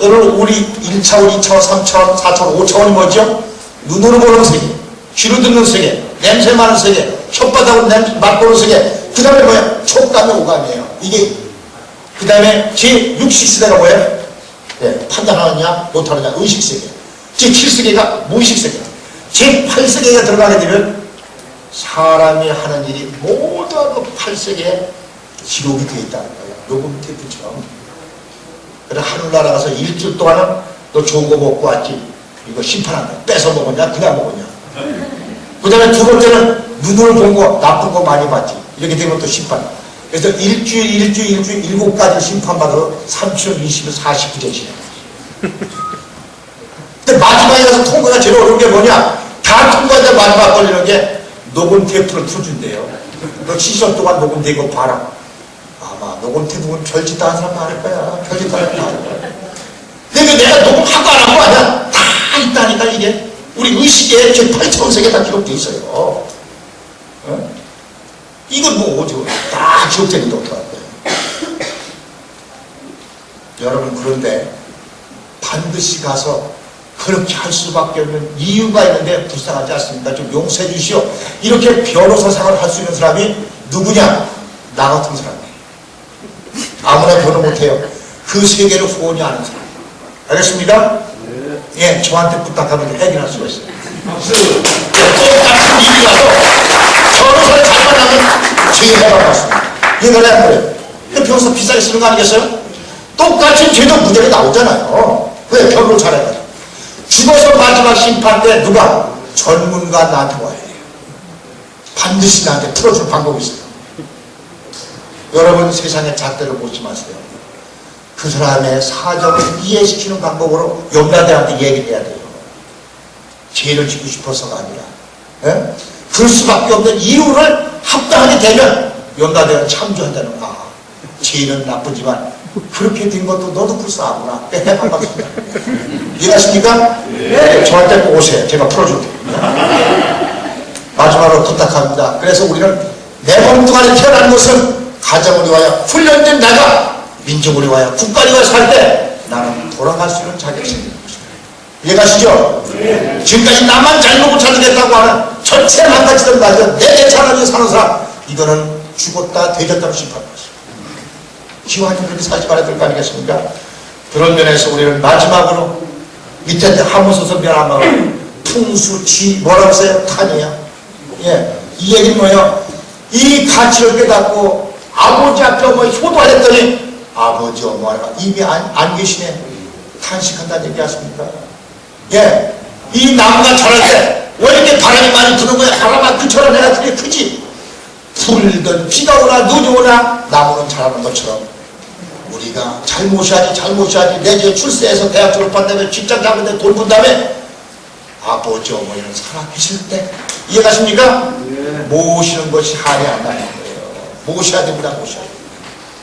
여러분 우리 1차원, 2차원, 3차원, 4차원, 5차원이 뭐죠? 눈으로 보는 세계, 귀로 듣는 세계, 냄새 맡는 세계, 혓바닥으로 맛보는 세계, 그 다음에 뭐야? 촉감의 오감이에요. 이게 그 다음에 제6식세계가 뭐예요? 네, 판단하느냐 못하느냐 의식세계. 제7세계가 무의식세계. 제8세계가 들어가게 되면 사람이 하는 일이 모두 그 8세계에 기록이 되어 있다는 거예요. 녹음 테이프처럼. 그래 하늘나라 가서 일주일 동안은 너 좋은 거 먹고 왔지. 이거 심판한다. 뺏어 먹었냐 그냥 먹었냐. 그 다음에 두 번째는 눈으로 본 거 나쁜 거 많이 봤지. 이렇게 되면 또 심판. 그래서 일주일 7가지 심판받아 3020일 49년 지내. 근데 마지막에 가서 통과가 제일 어려운 게 뭐냐? 다 통과하자 마지막 걸리는 게 녹음 테이프를 틀어준대요. 너 7시간 동안 녹음된 거 봐라. 아마 녹음 테이프는 별짓 다 한 사람 많을 거야. 별짓 다 한 사람 많을 거야. 근데 내가 녹음하고 안 한 거 아니야? 다 있다니까 이게. 우리 의식에 제 8차원 세계 다 기록돼 있어요. 어? 이건 뭐 어디고 다 기록되는데 어떡할 거예요? 여러분 그런데 반드시 가서 그렇게 할 수밖에 없는 이유가 있는데 불쌍하지 않습니까? 좀 용서해 주시오. 이렇게 변호사 생활을 할 수 있는 사람이 누구냐? 나 같은 사람이에요. 아무나 변호 못해요. 그 세계를 후원이 아는 사람. 알겠습니까? 예, 저한테 부탁하면 해결할 수가 있어요. 똑같은 일이라도 변호사를 잘 만나면 제일 해방받습니다. 이해가 안 그래요? 변호사 비싸게 쓰는 거 아니겠어요? 똑같은 죄도 무죄가 나오잖아요. 왜? 변호를 잘해가지고. 죽어서 마지막 심판 때 누가? 전문가 나한테 와야 돼요. 반드시 나한테 풀어줄 방법이 있어요. 여러분 세상의 잣대를 보지 마세요. 그 사람의 사정을 이해시키는 방법으로 염라대한테 얘기를 해야 돼요. 죄를 짓고 싶어서가 아니라 그럴 수밖에 없는 이유를 합당하게 되면 염라대는 참조한다는 거야. 죄는 나쁘지만 그렇게 된 것도 너도 불쌍하구나. 반갑습니다. 이해하십니까? 네. 저한테 꼭 오세요. 제가 풀어줄게요. 마지막으로 부탁합니다. 그래서 우리는 내 몸뚱 안에 태어난 것은 가정을 위하여 훈련된 나가 민족을 위하여 국가를 위하여 살 때 나는 돌아갈 수 있는 자격이 있는 것입니다. 이해가시죠? 네. 지금까지 나만 잘 먹고 잘 지냈다고 하는 전체 망가지던 가정 내 차라리 사는 사람 이거는 죽었다 되졌다고 심판할 것입니다. 기왕이면 그렇게 살지 말아야 될 거 아니겠습니까? 그런 면에서 우리는 마지막으로 밑에 하면서서 미안하면 풍수지 뭐라고 써요? 탄이에요. 예, 이 얘기는 뭐예요? 이 가치를 깨닫고 아버지 앞에 뭐 효도하랬더니 아버지 어머니가 이미 안 계시네. 탄식한다는 얘기 하십니까? 예, 이 나무가 자랄 때 왜 이렇게 바람이 많이 부는 거야? 바람아 그처럼 내가 그게 크지? 불든 비가 오나 눈이 오나 나무는 자라는 것처럼 우리가 잘 모셔야지 내주에 출세해서 대학 졸업한 다음에 직장 잡은 데 돈 번 다음에 아버지 어머니는 살아계실 때 이해가십니까? 네. 모시는 것이 한이 안 나는 거예요. 모셔야 됩니다. 모셔야 됩니다.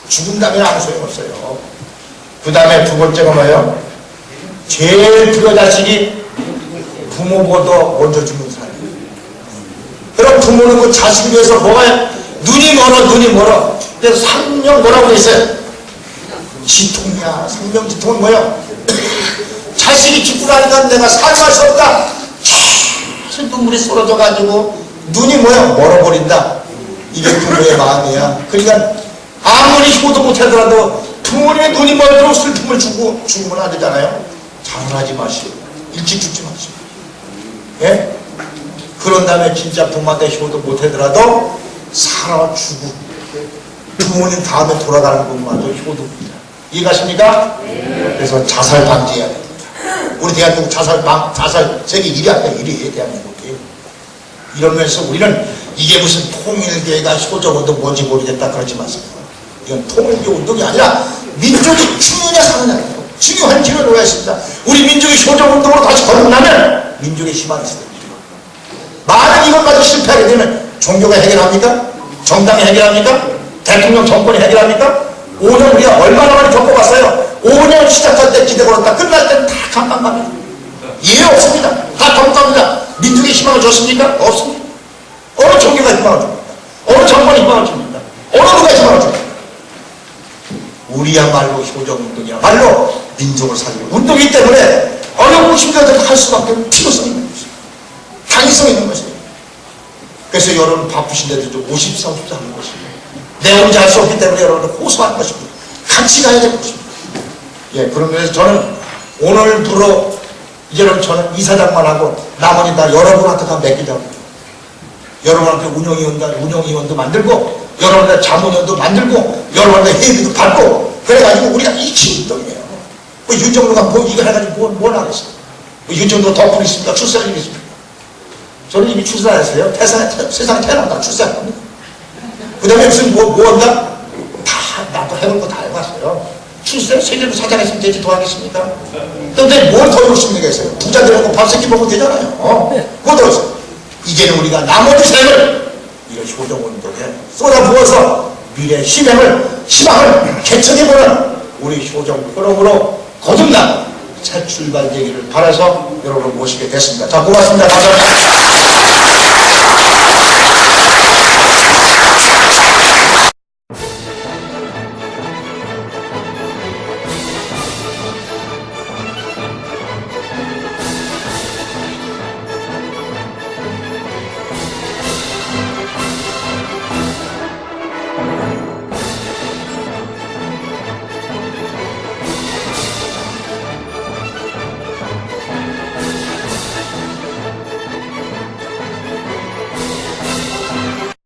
죽은 다음에 아무 소용없어요. 그 다음에 두 번째가 뭐예요? 제일 그 자식이 부모보다 먼저 죽는 사람이에요. 그럼 부모는 그 자식을 위해서 뭐가 눈이 멀어. 그래서 상명 뭐라고 돼 있어요? 지통이야. 상명지통은 뭐예요? 자식이 죽고 나니까 내가 살갈 수 없다. 계속 눈물이 쏟아져가지고 눈이 뭐야? 멀어버린다. 이게 부모의 마음이야. 그러니까 아무리 효도 못하더라도 부모님의 눈이 멀도록 슬픔을 주고 죽으면 안 되잖아요. 자살하지 마시고 일찍 죽지 마시고. 예? 그런 다음에 진짜 부모한테 효도 못하더라도 살아 죽고 부모님 다음에 돌아가는 것만도 효도입니다. 이해가십니까? 네. 그래서 자살 방지해야 됩니다. 우리 대한민국 자살 세계 1위 아니야. 1위 대한민국이. 이러면서 우리는 이게 무슨 통일교회가 효정운동 뭔지 모르겠다 그러지 마세요. 이건 통일교 운동이 아니라 민족이 죽느냐 사느냐 중요한 길을 놓았습니다. 우리 민족이 효정운동으로 다시 거듭나면 민족의 희망이 있습니다. 만약 이것 가지고 실패하게 되면 종교가 해결합니까? 정당이 해결합니까? 대통령 정권이 해결합니까? 5년 우리가 얼마나 많이 겪어봤어요. 5년 시작할 때 기대 걸었다 끝날 때는 다 감방갑니다. 이해 없습니다. 다 동감합니다. 민족의 희망을 줬습니까? 없습니다. 어느 종교가 희망을 줍니까? 어느 정권이 희망을 줍니까? 어느 누가 희망을 줍니까? 우리야말로 효정운동이야말로 민족을 살리는 운동이기 때문에 어렵고 힘들어도 할 수밖에 없는 필요성이 있는 것입니다. 당위성이 있는 것입니다. 그래서 여러분 바쁘신데도 좀 54, 54 하는 것입니다. 내 혼자 할 수 없기 때문에 여러분들 호소하는 것입니다. 같이 가야 될 것입니다. 예, 그런 면에서 저는 오늘부로 이제는 저는 이사장만 하고 나머지 다 여러분한테 다 맡기자고. 여러분한테 운영위원도 만들고 여러분한테 자문위원도 만들고 여러분한테 회비도 받고 그래가지고 우리가 이치운동이에요. 뭐 윤정도가 뭐 이거 해가지고 뭘 하겠어요. 뭐 윤정도 덕분이 있습니까? 출세할 일이 있습니까? 저는 이미 출세했어요. 세상에 태어난다 출세할 겁니다. 그 다음에 무슨 뭐 한다? 다 나도 해볼 거 다 해봤어요. 출세 세계로 사장했으면 되지 더 하겠습니까? 근데 뭘 더 욕심내게 했어요? 부자 되고 밥 세끼 먹으면 되잖아요. 그거 들었어요. 이제는 우리가 나머지 삶을 이런 효정운동에 쏟아부어서 미래의 희망을 개척해보는 우리 효정 포럼으로 거듭난 새 출발 되기를 바라서 여러분을 모시게 됐습니다. 자, 고맙습니다. 감사합니다.